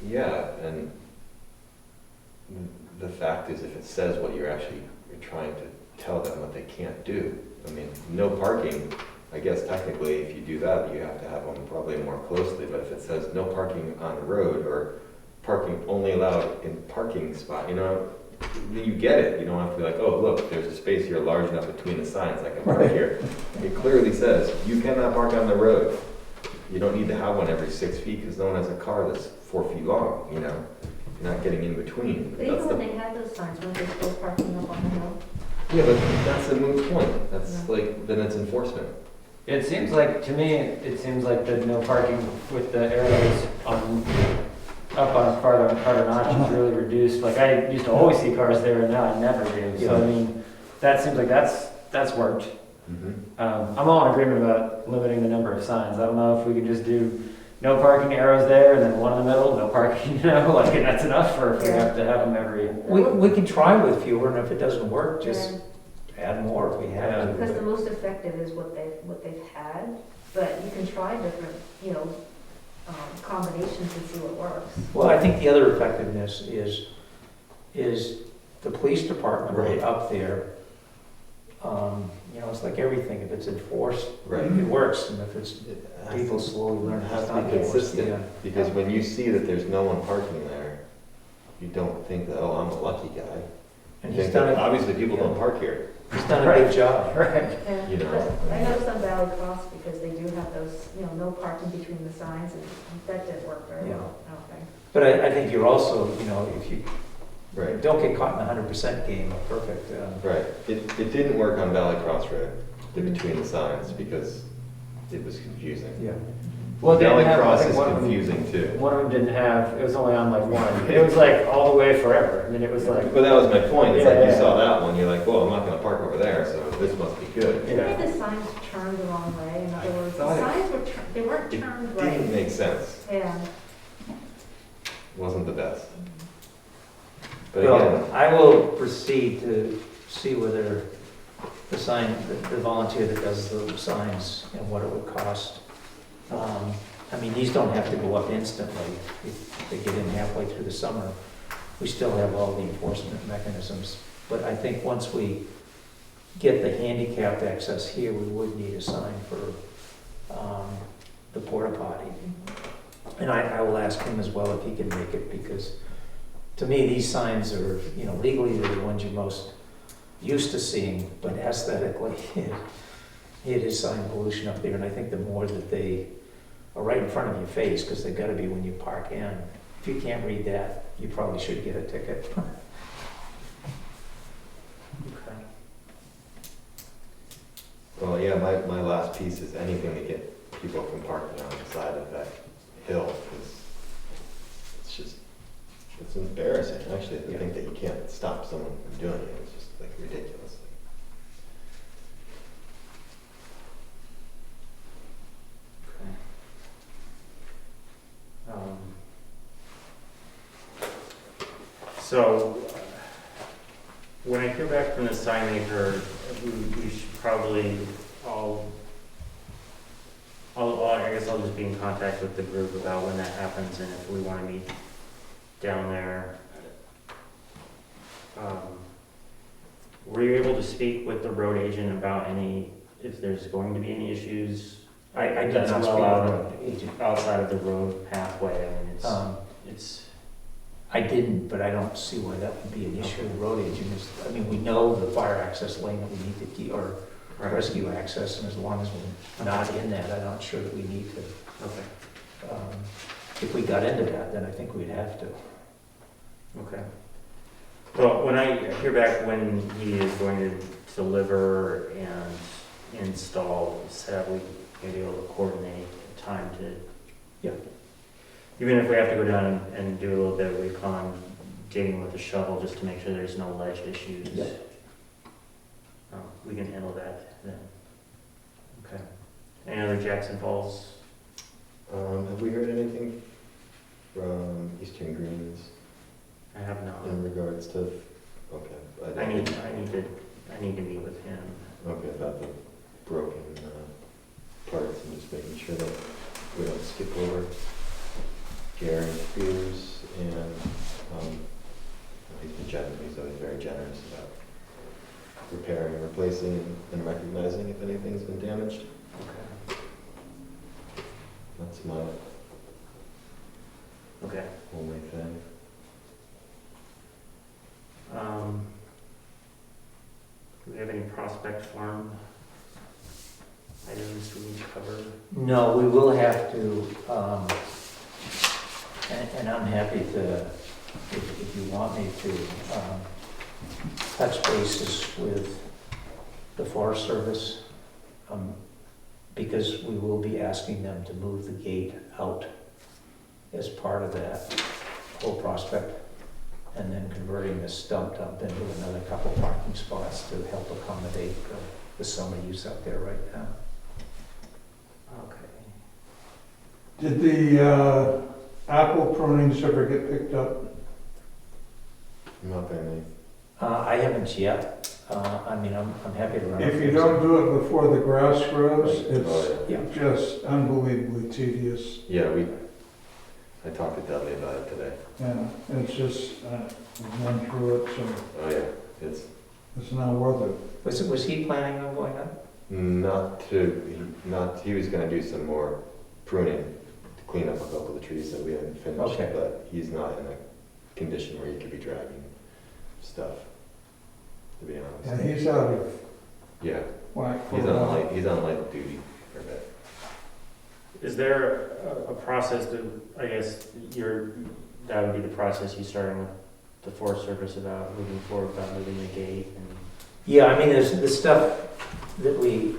Yeah, and the fact is, if it says what you're trying to tell them what they can't do, I mean, no parking, I guess technically, if you do that, you have to have them probably more closely, but if it says no parking on the road, or parking only allowed in parking spot, you know, you get it. You don't have to be like, oh, look, there's a space here large enough between the signs, I can park here. It clearly says, you cannot park on the road. You don't need to have one every 6 feet because no one has a car that's 4 feet long, you know? You're not getting in between. But even when they had those signs, weren't they still parking up on the hill? Yeah, but that's a moot point. That's like, then it's enforcement. It seems like, to me, it seems like the no parking with the arrows on, up on Carter Notch is really reduced. Like, I used to always see cars there, and now I never do. So, I mean, that seems like that's worked. I'm all in agreement about limiting the number of signs. I don't know if we could just do no parking arrows there, and then one in the middle, no parking, you know, like, and that's enough, or if we have to have them every... We can try with fewer, and if it doesn't work, just add more if we have to. Because the most effective is what they've had, but you can try different, you know, combinations and see what works. Well, I think the other effectiveness is the police department right up there. You know, it's like everything, if it's enforced, it works, and if it's, people slowly learn It how has to to be be enforced. consistent, because when you see that there's no one parking there, you don't think that, oh, I'm a lucky guy. And You he's think done that it, obviously people don't park here. he's done a good job. Right. Yeah, You know. but I noticed on Valley Cross, because they do have those, you know, no parking between the signs, and that didn't work very well, I don't think. But I think you're also, you know, if you Right, don't get caught in the 100% game, perfect. right. It didn't work on Valley Cross Road, the between the signs, because it was confusing. Yeah. Well, it didn't Valley have- I Cross think is one of them- confusing too. One of them didn't have, it was only on like one. It was like all the way forever. I mean, it was like, But that was my point, it's like Yeah, you yeah. saw that one, you're like, well, I'm not gonna park over there, so this must be good. To me, the signs turned the wrong way, in other words, the thought it- signs were, they weren't It turned didn't right. make sense, Yeah. wasn't the best. But again, Well, I will proceed to see whether the sign, the volunteer that does the signs and what it would cost. I mean, these don't have to go up instantly. If they get in halfway through the summer, we still have all the enforcement mechanisms. But I think once we get the handicapped access here, we would need a sign for the porta potty. And I will ask him as well if he can make it, because to me, these signs are, you know, legally they're the ones you're most used to seeing, but aesthetically, it is sign pollution up there. And I think the more that they are right in front of your face, because they've got to be when you park in. If you can't read that, you probably should get a ticket. okay. well, yeah, my last piece is anything to get people from parking on the side of that hill, because it's just, it's embarrassing, actually, to think that you can't stop someone from doing it, it's just like ridiculous. So, when I hear back from the sign maker, we should probably, I guess I'll just be in contact with the group about when that happens and if we want to meet down there. Were you able to speak with the road agent about if there's going to be any issues? I did That's not well speak out with of- the agent. outside of the road pathway? I mean, it's, I didn't, but I don't see why that would be an issue. The road agent is, I mean, we know the fire access lane that we need to keep, or rescue access, and as long as we're not in that, I'm not sure that we need to. okay, If we got into that, then I think we'd have to. okay. Well, when I hear back when he is going to deliver and install, sadly, maybe able to coordinate a time to. Yeah. Even if we have to go down and do a little bit of recon digging with the shovel, just to make sure there's no ledge issues. Yeah. We can handle that then. Okay. Any other Jackson Falls? Have we heard anything from Eastern Greens I have not. in regards to, okay. I need to meet with him. Okay, about the broken parts and just making sure that we don't skip over Gary Spears and he's always very generous about repairing and replacing and recognizing if anything's been damaged. Okay. That's my Okay. only thing. Do we have any prospect farm items we need to cover? No, we will have to, and I'm happy to, if you want me to, touch bases with the Forest Service, because we will be asking them to move the gate out as part of that whole prospect, and then converting the stump dump into another couple parking spots to help accommodate the summer use out there right now. Okay. Did the apple prunings ever get picked up? Not that many. I haven't yet. I mean, I'm happy to run. If you don't do it before the grass grows, Oh, yeah. it's just unbelievably tedious. Yeah, I talked to Dudley about it today. Yeah, it's just, we went through it, so Oh, yeah, it's not worth it. Was he planning on going up? he was gonna do some more pruning to clean up a couple of the trees that we hadn't finished, Okay. but he's not in a condition where he could be dragging stuff, to be honest. Yeah, he's out of Yeah, whack. for he's a while. he's on light duty for a bit. Is there a process that, I guess, that would be the process you starting with the Forest Service about moving forward, about moving the gate and? Yeah, I mean, there's the stuff that we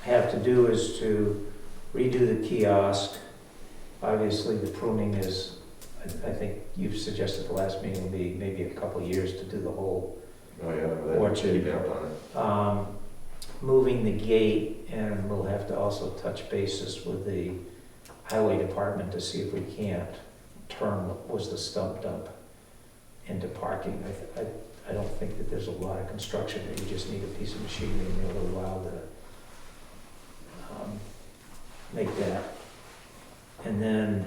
have to do is to redo the kiosk. Obviously, the pruning is, I think you've suggested the last meeting will be maybe a couple of years to do the whole Oh, yeah, Orchard. keeping up on it. moving the gate, and we'll have to also touch bases with the highway department to see if we can't turn what was the stump dump into parking. I don't think that there's a lot of construction there. You just need a piece of machinery and a little while to make that. And then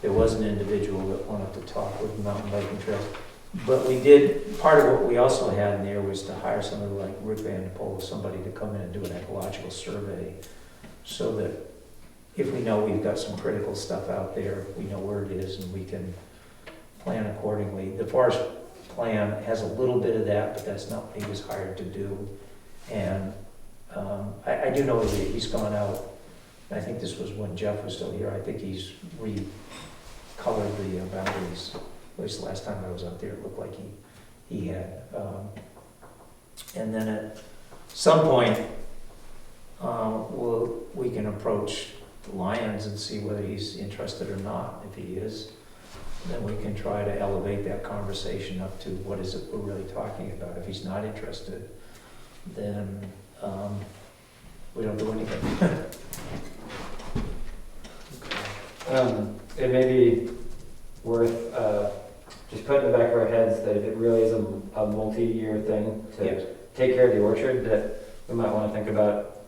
there was an individual that wanted to talk with Mountain Biking Trails. But we did, part of what we also had in there was to hire somebody like Rick Van Poel, somebody to come in and do an ecological survey, so that if we know we've got some critical stuff out there, we know where it is and we can plan accordingly. The forest plan has a little bit of that, but that's not what he was hired to do. And I do know that he's gone out, I think this was when Jeff was still here, I think he's recolored the boundaries. At least the last time I was out there, it looked like he had. And then at some point, we can approach the Lions and see whether he's interested or not. If he is, then we can try to elevate that conversation up to what is it we're really talking about. If he's not interested, then we don't do anything. It may be worth just putting in the back of our heads that if it really is a multi-year thing to Yes. take care of the orchard, that we might want to think about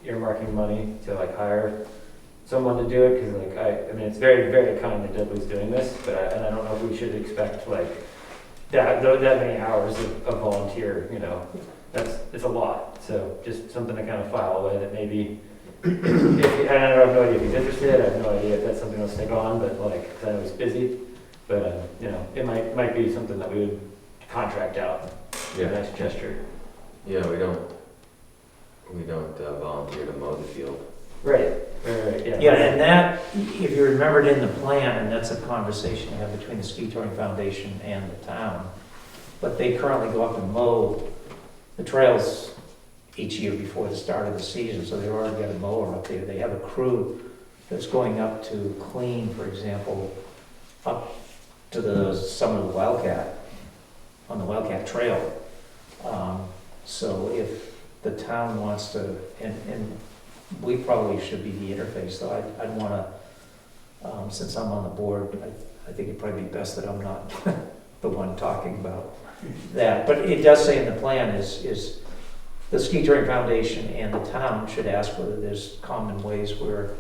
earmarking money to like hire someone to do it, because I mean it's very, very kind that Dudley's doing this, but I don't know if we should expect like that many hours of volunteer, it's a lot. So just something to kind of file away that maybe, and I have no idea if he's interested, I have no idea if that's something that'll stick on, but like, 'cause I know he's busy, but it might be something that we would contract out. Yeah. A nice gesture. Yeah, we don't volunteer to mow the field. Right, yeah. Yeah, and that, if you remembered in the plan, and that's a conversation you have between the Ski Touring Foundation and the town, but they currently go up and mow the trails each year before the start of the season, so they've already got a mower up there. They have a crew that's going up to clean, for example, up to the summit of the Wildcat, on the Wildcat Trail. So if the town wants to, and we probably should be the interface, so I'd want to, since I'm on the board, I think it'd probably be best that I'm not the one talking about that. But it does say in the plan is the Ski Touring Foundation and the town should ask whether there's common ways where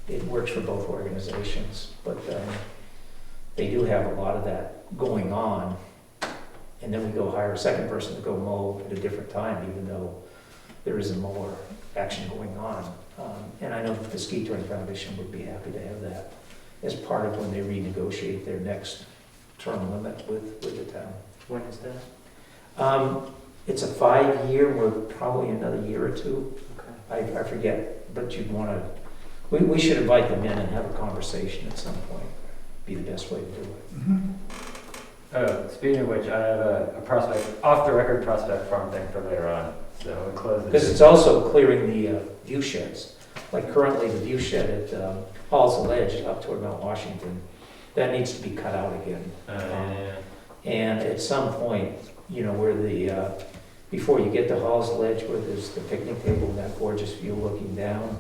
it works for both organizations. But they do have a lot of that going on. And then we go hire a second person to go mow at a different time, even though there is a mower action going on. And I know the Ski Touring Foundation would be happy to have that as part of when they renegotiate their next term limit with the town. When is that? It's a 5-year, we're probably another year or two. Okay. I forget, but you'd want to, we should invite them in and have a conversation at some point. Be the best way to do it. Speaking of which, I have a prospect, off-the-record prospect farm thing for later on, so we'll close it. Because it's also clearing the view sheds. Like currently, the view shed at Hall's Ledge up toward Mount Washington, that needs to be cut out again. Yeah. And at some point, you know, where the, before you get to Hall's Ledge, where there's the picnic table and that gorgeous view looking down,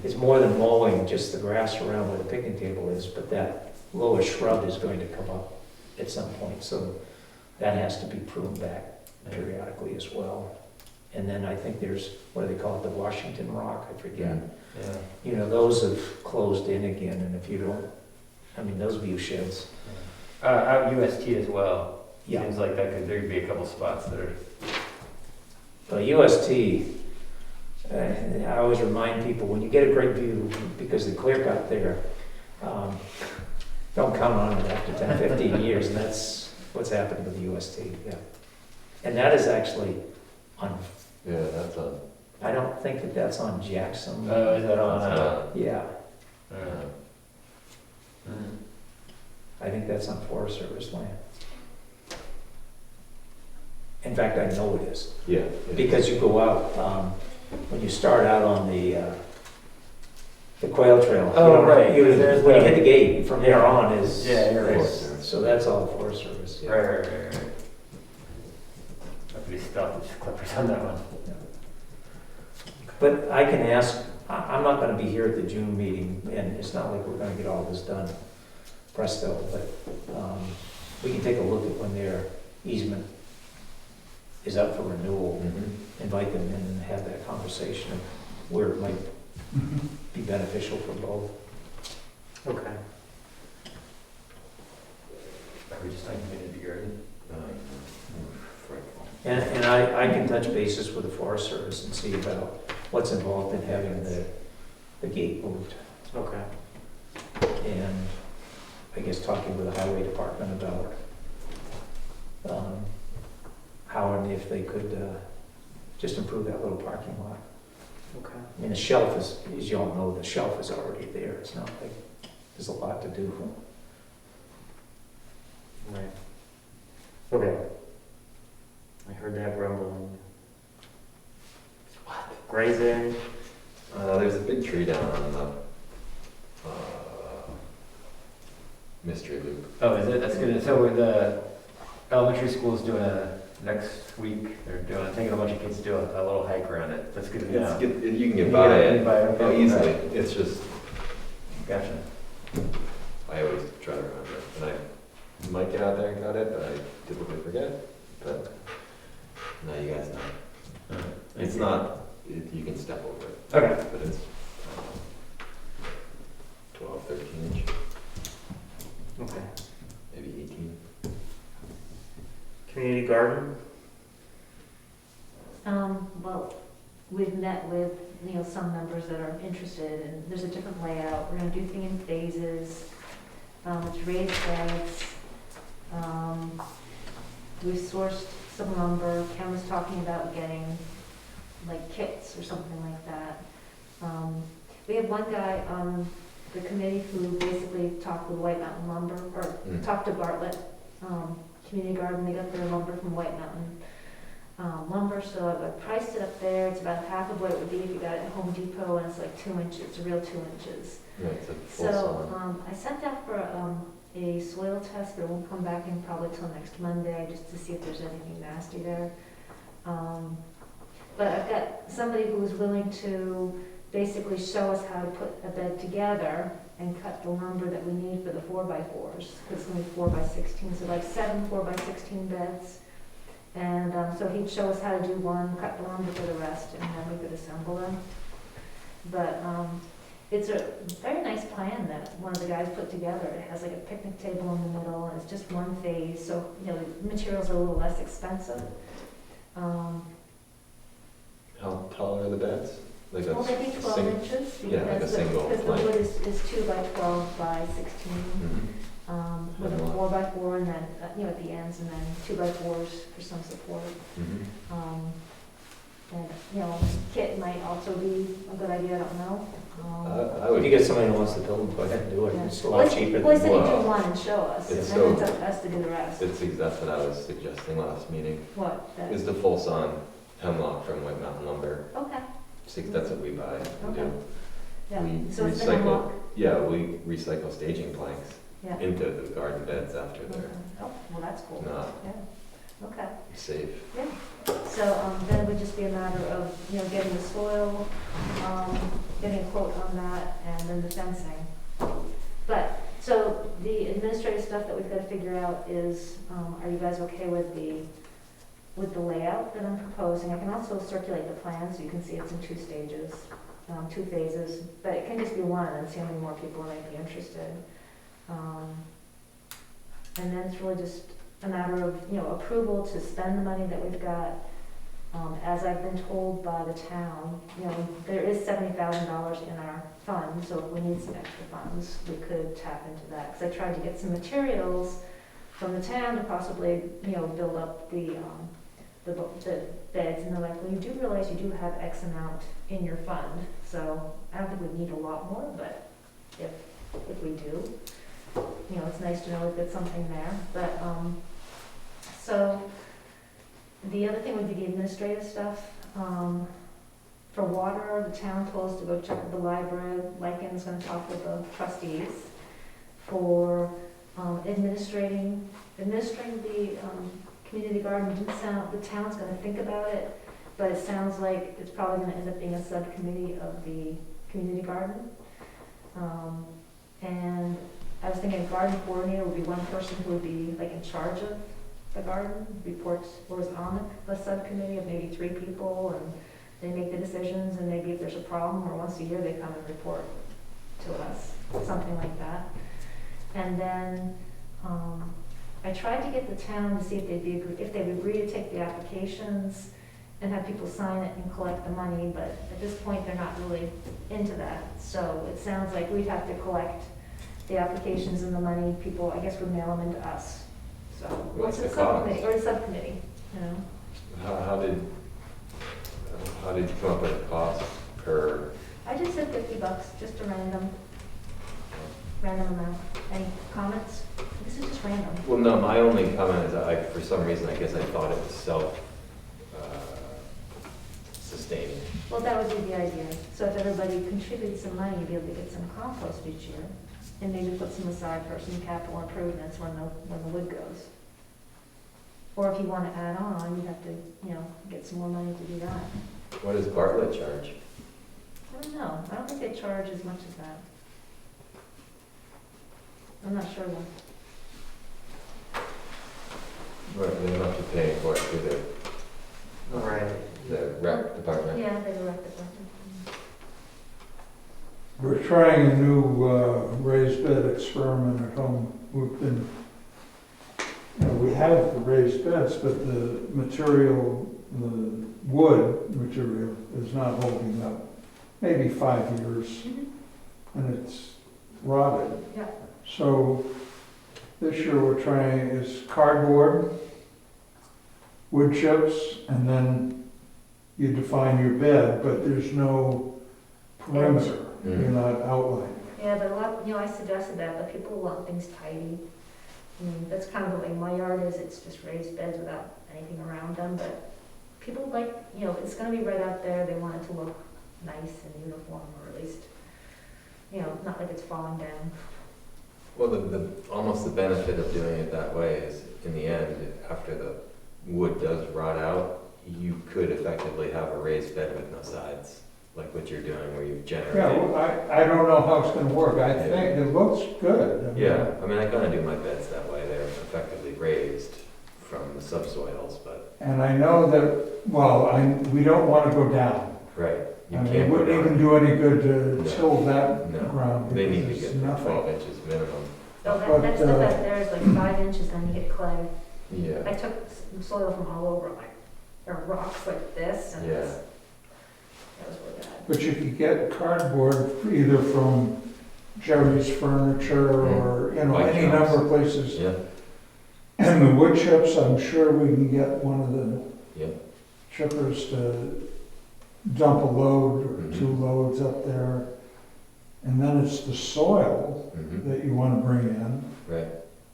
it's more than mowing just the grass around where the picnic table is, but that lower shrub is going to come up at some point, so that has to be pruned back periodically as well. And then I think there's, what do they call it, the Washington Rock, I forget. Yeah. You know, those have closed in again, and if you don't, I mean, those view sheds. Out UST as well. Yeah. Seems like there'd be a couple spots that are. UST, I always remind people, when you get a great view, because the clear cut there, don't count on it after 10, 15 years, and that's what's happened with the UST, yeah. And that is actually on, Yeah, that's a, I don't think that that's on Jackson. Oh, is that on? Yeah, Mm. I think that's on Forest Service land. In fact, I know it is, yeah. because you go out, when you start out on the quail trail. Oh, you know, right, You, there's when you the- hit the gate, from there on is. Yeah, you're right. So that's all Forest Service, yeah. Right. Have to be stopped with clippers on that one. But I can ask, I'm not gonna be here at the June meeting, and it's not like we're gonna get all this done presto, but, we can take a look at when their easement is up for renewal, invite them in and have that conversation of where it might be beneficial for both. Okay. Are we just talking community garden? And I can touch bases with the Forest Service and see about what's involved in having the gate moved. Okay. And I guess talking with the highway department about how and if they could just improve that little parking lot. Okay. I mean, the shelf is, as you all know, the shelf is already there. It's not like there's a lot to do. Right. Okay. I heard that rumbling. What? Grazing? There's a big tree down on the Mystery Loop. Oh, is it? That's good. So with the elementary school's doing next week, they're taking a bunch of kids to do a little hike around it. That's good to know. You can get by it Okay. easily. It's just, Gotcha. I always try to remember it. And I might get out there and cut it, but I typically forget. But now you guys know. It's not, you can step over it. Okay. But it's 12, 13 inch, Okay. maybe 18. Community garden? Well, we've met with, some members that are interested, and there's a different layout. We're gonna do things in phases. It's raised beds. We sourced some lumber. Ken was talking about getting like kits or something like that. We have one guy on the committee who basically talked with White Mountain Lumber, or talked to Bartlett Community Garden. They got their lumber from White Mountain Lumber, so I priced it up there. It's about half of what it would be if you got it at Home Depot, and it's like 2 inches, it's a real 2 inches. Right, it's a full So sawn. I sent out for a soil test, but it won't come back in probably till next Monday, just to see if there's anything nasty there. But I've got somebody who's willing to basically show us how to put a bed together and cut the lumber that we need for the 4x4s. It's going to be 4x16, so like 7 4x16 beds. And so he'd show us how to do one, cut the lumber for the rest, and then we could assemble them. But it's a very nice plan that one of the guys put together. It has like a picnic table in the middle, and it's just one phase, so the materials are a little less expensive. How tall are the beds? Like Well, a, maybe 12 inches, yeah, like a because single because the plank. wood is 2 by 12 by 16, with a And 4 by 4, and then, at the ends, and then 2 by 4s for some support. And, kit might also be a good idea, I don't know. I would If you get somebody who wants to build, go ahead and do it. Yeah. It's a lot cheaper Well, I than. said you Well, do one and show us, and it's then it's so- up to us to do the rest. that's what I was suggesting last meeting, What? That- is the full sawn hemlock from White Mountain Lumber. Okay, That's what we buy and do. Okay. yeah, We so it's the recycle- hemlock. Yeah, we recycle staging planks Yeah. into the garden beds after Okay. they're Oh, well, that's cool. not Yeah, okay. safe. So then it would just be a matter of, getting the soil, getting a quote on that, and then the fencing. But, so the administrative stuff that we've got to figure out is, are you guys okay with the layout that I'm proposing? I can also circulate the plan so you can see it's in 2 stages, 2 phases, but it can just be one and see how many more people might be interested. And then it's really just a matter of, approval to spend the money that we've got. As I've been told by the town, there is $70,000 in our fund, so if we need some extra funds, we could tap into that. Because I tried to get some materials from the town to possibly, build up the beds, and they're like, well, you do realize you do have X amount in your fund, so I don't think we need a lot more, but if we do, it's nice to know we've got something there. But, so the other thing would be the administrative stuff. For water, the town told us to go check with the library. Lycan's gonna talk with the trustees. For administering the community garden, the town's gonna think about it, but it sounds like it's probably gonna end up being a subcommittee of the community garden. And I was thinking garden coordinator would be one person who would be like in charge of the garden, reports, or is on the subcommittee of maybe 3 people, and they make the decisions, and maybe if there's a problem, or once a year they come and report to us, something like that. And then I tried to get the town to see if they'd agree to take the applications and have people sign it and collect the money, but at this point they're not really into that. So it sounds like we'd have to collect the applications and the money. People, I guess, would mail them into us. So What's the subcommittee, cost? or a subcommittee, How did you come up with a cost per? I just said $50, just a random amount. Any comments? This is just random. Well, no, my only comment is for some reason, I guess I thought it was sustaining. Well, that would be the idea. So if everybody contributes some money, you'd be able to get some compost each year, and maybe put some aside for some capital improvements when the wood goes. Or if you want to add on, you have to, get some more money to do that. What does Bartlett charge? I don't know. I don't think they charge as much as that. I'm not sure though. Right, they must be paying for it through Right. the rec department. Yeah, they direct it. We're trying a new raised bed experiment at home. We've been, we have the raised beds, but the material, the wood material is not holding up. Maybe 5 years, and it's rotted. Yeah. So this year we're trying is cardboard, wood chips, and then you define your bed, but there's no perimeter. You're not outlining. Yeah, but a lot, I suggested that, but people want things tidy. I mean, that's kind of the way my yard is. It's just raised beds without anything around them, but people like, it's gonna be right out there. They want it to look nice and uniform, or at least, not like it's falling down. Well, almost the benefit of doing it that way is, in the end, after the wood does rot out, you could effectively have a raised bed with no sides, like what you're doing, where you've Yeah, generated. well, I don't know how it's gonna work. I think it looks good. I mean, Yeah, I mean, I kind of do my beds that way. They're effectively raised from the subsoils, but, And I know that, we don't want to go down. right, you I mean, it can't go wouldn't even down. do any good to No. till that No. ground. They need to because get it's nothing. 12 inches minimum. So But, that stuff out there is like 5 inches, then you get clay. I Yeah, took some soil from all over, or rocks like this, and yeah. it's, That was really bad. But you could get cardboard either from Jerry's Furniture or, Bike any shops. number of places. Yeah, And the wood chips, I'm sure we can get one of the yeah. chippers to dump a load or Mhm. 2 loads up there. And then it's the soil Mhm. that you want to bring in. Right,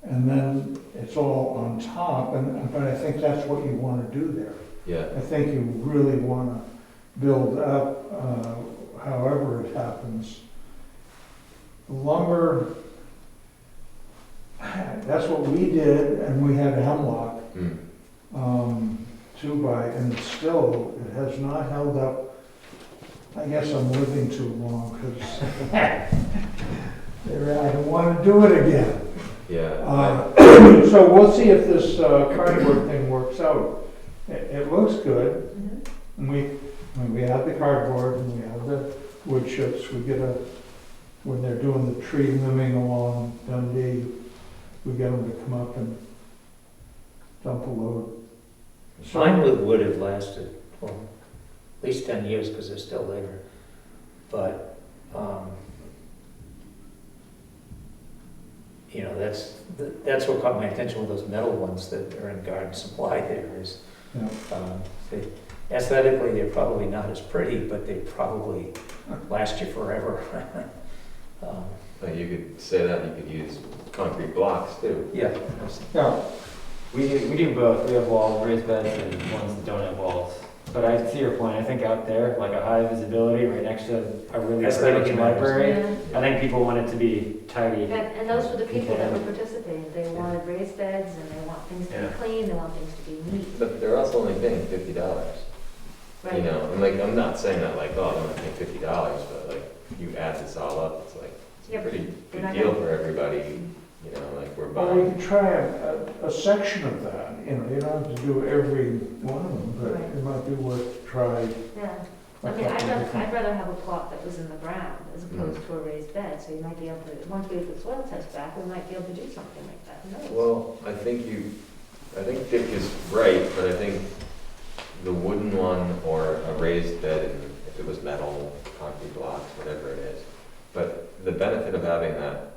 And then it's all on top, but I think that's what you want to do there. yeah, I think you really want to build up, however it happens. Lumber, that's what we did, and we had hemlock, mm, 2 by, and still, it has not held up. I guess I'm living too long, because I don't want to do it again. yeah. So we'll see if this cardboard thing works out. It looks good. Mhm. And we have the cardboard and we have the wood chips. When they're doing the tree limbing along Dundee, we get them to come up and dump a load. Mine would have lasted, well, at least 10 years because they're still there. But, that's what caught my attention with those metal ones that are in garden supply there is, Yeah. they- aesthetically, they're probably not as pretty, but they probably last you forever. Like you could say that, you could use concrete blocks too. Yeah. Yeah, We do both. We have walls, raised beds, and ones that don't have walls. But I see your point. I think out there, like a high visibility right next to a really Aesthetic pretty matters. library, Yeah. I think people want it to be tidy. And those were the people that were participating. They wanted raised beds and they want things to Yeah. be clean, they want things to be neat. But they're also only paying $50. Right. You know, and like, I'm not saying that like, oh, I'm gonna pay $50, but like, you add this all up, it's like, it's a Yep. pretty They're good not deal gonna- for everybody, you know, like we're well, we buying. could try a section of that, you don't have to do every one of them, but Right. it might be worth to try. Yeah. I mean, I'd rather have a plot that was in the ground as opposed to a raised bed, so you might be able to, once we get the soil test back, we might be able to do something like that, who knows? Well, I think Dick is right, but I think the wooden one or a raised bed, and if it was metal, concrete blocks, whatever it is. But the benefit of having that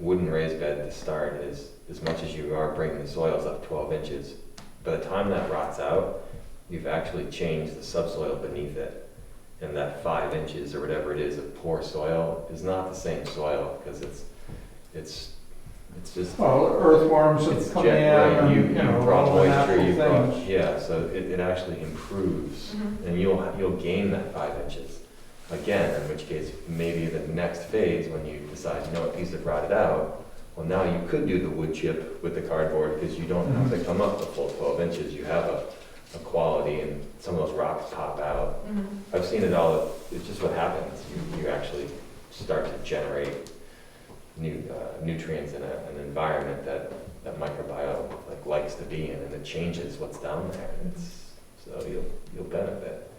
wooden raised bed to start is, as much as you are bringing the soils up 12 inches, by the time that rots out, you've actually changed the subsoil beneath it. And that 5 inches or whatever it is of poor soil is not the same soil, because it's just, Well, earthworms it's have come in right, and, you brought all the moisture, natural you brought, things. yeah, so it actually improves. Mhm. And you'll gain that 5 inches. Again, in which case, maybe the next phase, when you decide, you know what, these have rotted out, well, now you could do the wood chip with the cardboard, because you don't have to come up the full 12 inches. You have a quality, and some of those rocks pop out. Mhm. I've seen it all, it's just what happens. You actually start to generate new nutrients in an environment that microbiome likes to be in, and it changes what's down there. And so you'll benefit.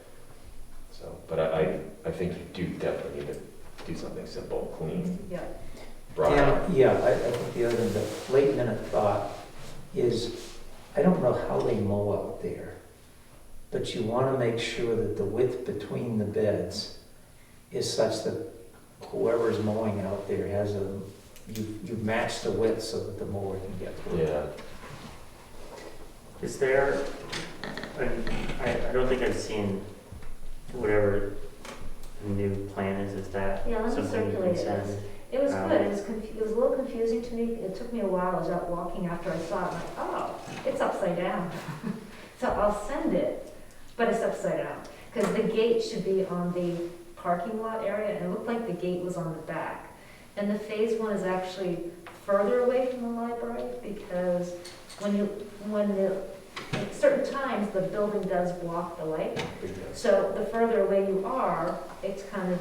So, but I think you do definitely need to do something simple, clean, Yeah. brought up. Yeah, I think the other, the late minute thought is, I don't know how they mow out there, but you want to make sure that the width between the beds is such that whoever's mowing out there has you've matched the width so that the mower can get through. Yeah. Is there, I don't think I've seen whatever the new plan is that Yeah, let me something you circulate can it. send? It was good, it was a little confusing to me, it took me a while, I was out walking after I saw it, I'm like, oh, it's upside down. So I'll send it, but it's upside down, because the gate should be on the parking lot area, and it looked like the gate was on the back. And the phase one is actually further away from the library, because at certain times, the building does block the light. So the further away you are, it's kind of,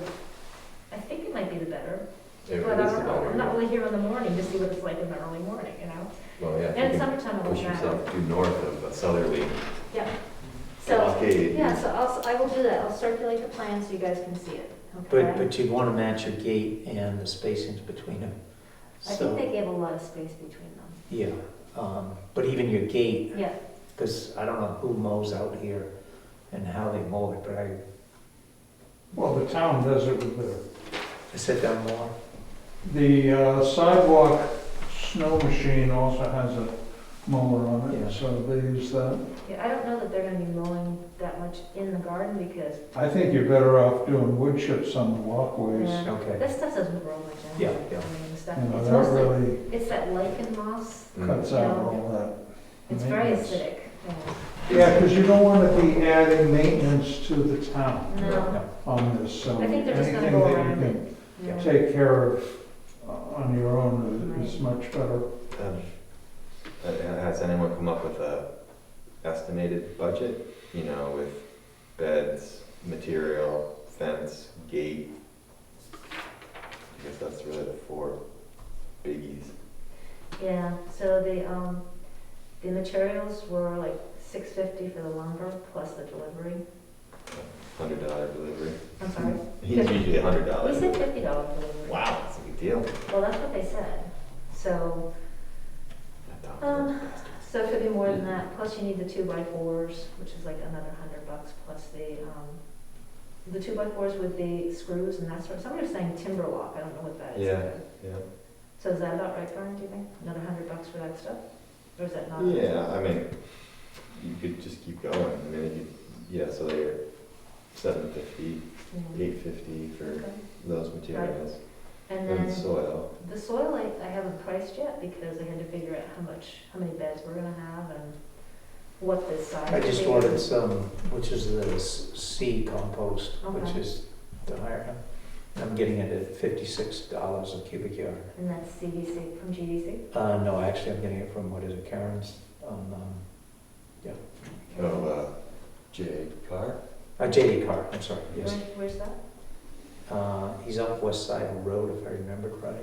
I think it might be the better. It But I is don't know, better, I'm not yeah. really here in the morning to see what it's like in the early morning, you know? Well, yeah, And if in you can summertime, it push won't matter. yourself due north of Southerly Yeah. So, blockade. yeah, so I will do that, I'll circulate the plan so you guys can see it, But, okay? but you'd want to match your gate and the spacings between them. I think they gave a lot of space between them. Yeah, but even your gate, Yeah, because I don't know who mows out here and how they mow it, but Well, the town does it with their, I sit down more. the sidewalk snow machine also has a mower on Yeah. it, so they use that. Yeah, I don't know that they're gonna be mowing that much in the garden because I think you're better off doing wood chips on the walkways. Yeah. Okay. this stuff doesn't grow much Yeah, anyway. yeah. I mean, the stuff, You know, it's that mostly, really it's that lichen moss. cuts Mm. out all that. It's very maintenance. acidic. Yeah, because you don't want to be adding maintenance to the town No, No. on this, so I think they're just gonna anything go that around you it. can Yeah. take care of on your own is much better. Has anyone come up with a estimated budget, you know, with beds, material, fence, gate? I guess that's really the four biggies. Yeah, so the materials were like $650 for the lumber plus the delivery. $100 delivery. I'm sorry, He's usually $100. we said $50 delivery. Wow, that's a big deal. Well, that's what they said. So, so it could be more than that, plus you need the 2x4s, which is like another $100 plus the 2x4s with the screws and that sort of, somebody was saying timber lock, I don't know what that is. Yeah. So is that about right, Brian, do you think? Another $100 for that stuff? Or is that not? Yeah, I mean, you could just keep going. I mean, so they're $750, Yeah. $850 for Okay. those materials. And And then soil. the soil I haven't priced yet because I had to figure out how many beds we're gonna have and what the size. I just would be. ordered some, which is the C compost, which Okay. is the higher. I'm getting it at $56 a cubic yard. And that's CDC, from GDC? No, actually, I'm getting it from, what is it, Karen's, J. Carr? JD Carr, I'm sorry, yes. Where's that? He's up West Side Road, if I remember right.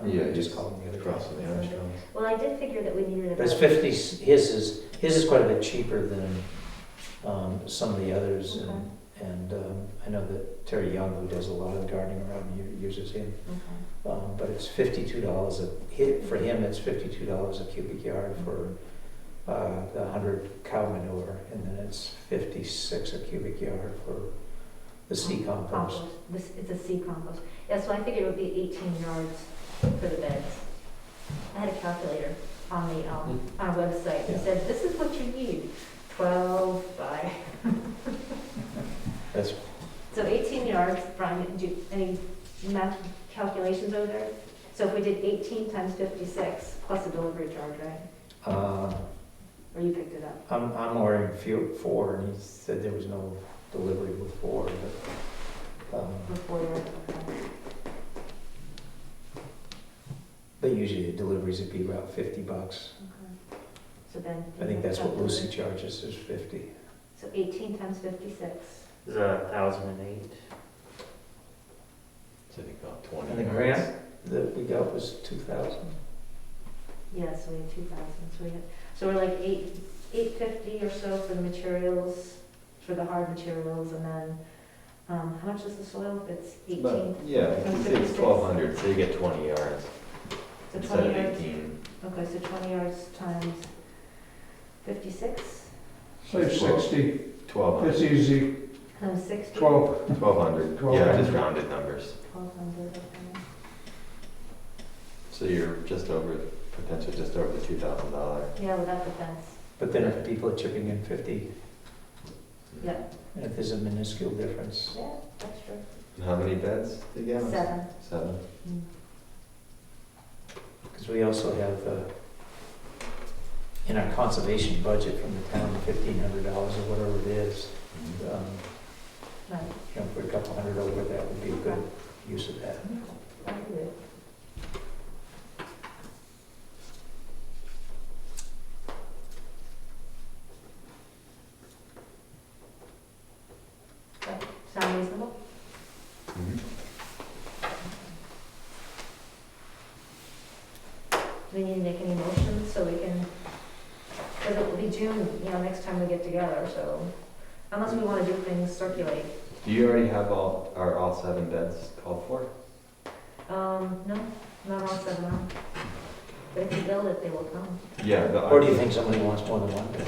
Okay. Yeah, I just he's called him the other Across day. from the Armstrongs. Well, I did figure that we needed But it's about. 50, his is quite a bit cheaper than some of the others. Okay. And I know that Terry Young, who does a lot of gardening around here, uses him. Okay. But it's $52 for him, it's $52 a cubic yard for the 100 cow manure, and then it's 56 a cubic yard for the C compost. It's a C compost. Yeah, so I figured it would be 18 yards for the beds. I had a calculator on the our website. It Yeah. said, this is what you need, 12 by. That's, So 18 yards, Brian, did you, any math calculations over there? So if we did 18 times 56 plus a delivery charge, right? Or you picked it up? I'm ordering 4, and he said there was no delivery with 4, Before you're, okay. but usually the deliveries would be about $50. Okay. So then. I think that's what Lucy charges, is 50. So 18 times 56. Is 1,008. So I think about 20 And the yards. grant that we got was 2,000. Yeah, so we had 2,000, so we're like 850 or so for the materials, for the hard materials, and then, how much is the soil? It's 18, But, yeah, it's 1,200, so you get 20 yards so instead 20 of yards. 18. Okay, so 20 yards times 56, Say 60, 1,200. it's easy, times 60. 12, 1,200. Yeah, 1,200. just rounded numbers. 1,200, okay. So you're potentially just over the $2,000. Yeah, without the fence, But then if people are chipping in 50, yeah, and if there's a minuscule difference, yeah, that's true. And how many beds again? 7. 7. Mm. because we also have in our conservation budget from the town, $1,500 or whatever it is. Right, For a couple hundred over, that would be a good use of that. that'd be good. Right, sound reasonable? Do we need to make any motions so we can, because it will be June, next time we get together, so unless we want to do things circulate. Do you already have all 7 beds called for? No, not all 7 are. But if you build it, they will come. Yeah. Or do you think somebody wants more than one bed?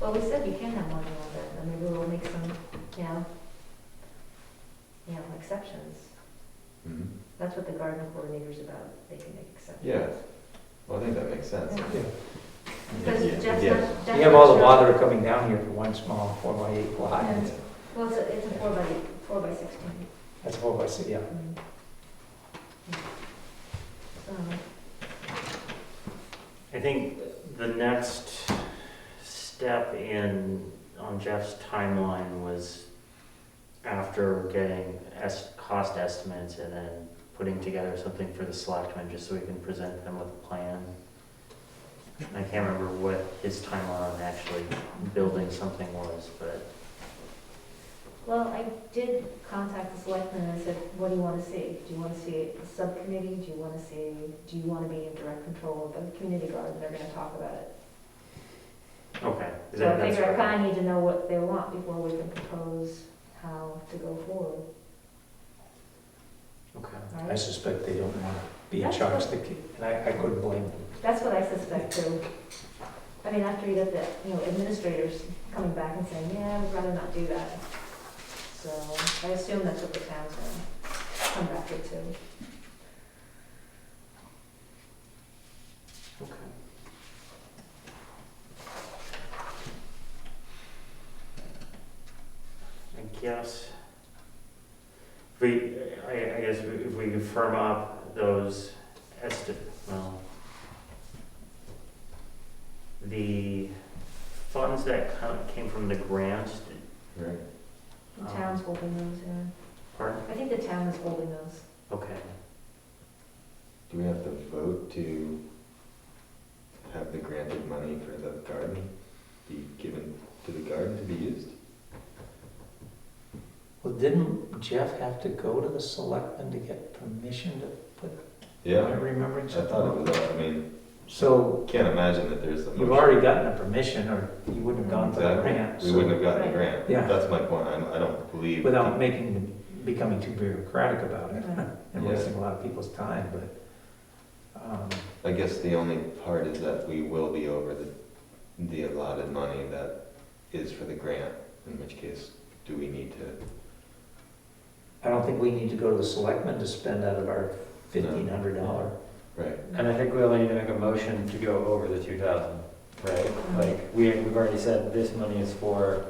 Well, we said you can have more than one bed, and maybe we'll make some, exceptions. Mhm. That's what the garden coordinator's about, they can make exceptions. Yeah, well, I think that makes sense. Yeah. Yeah. Because Yeah. Jeff's Yeah. not. Jeff's You have not all the sure- water coming down here for one small 4x8 lot. Yeah. Well, it's a 4 by 16. That's 4x6, yeah. So, I think the next step on Jeff's timeline was after getting cost estimates and then putting together something for the selectmen, just so we can present them with a plan. I can't remember what his timeline on actually building something was, but well, I did contact the selectmen and I said, what do you want to see? Do you want to see a subcommittee? Do you want to be in direct control of the community garden? They're going to talk about it. okay. So I figure I kind of need to know what they want before we can propose how to go forward. Okay. I Right? suspect they don't want to be in That's charge, what- and I couldn't blame them. That's what I suspect too. I mean, after you get the, administrators coming back and saying, yeah, we'd rather not do that. So I assume that's what the town's gonna come back with too. Okay. I guess I guess if we could firm up those the funds that came from the grants, Right. The town's holding those, yeah. pardon? I think the town is holding those. Okay. Do we have to vote to have the granted money for the garden be given to the garden to be used? Well, didn't Jeff have to go to the selectmen to get permission to put, am I Yeah, remembering I something? thought it was, I mean, So can't imagine that there's a you've motion. already gotten a permission, or you wouldn't have gone for the Exactly. grant. We so- wouldn't have gotten Right. the grant. Yeah. That's my point. I don't believe. Without becoming too bureaucratic about it Right. and Yeah. wasting a lot of people's time, but, I guess the only part is that we will be over the allotted money that is for the grant, in which case, do we need to? I don't think we need to go to the selectmen to spend out of our $1,500. Right. And I think we only need to make a motion to go over the 2,000, right? Like, we've already said this money is for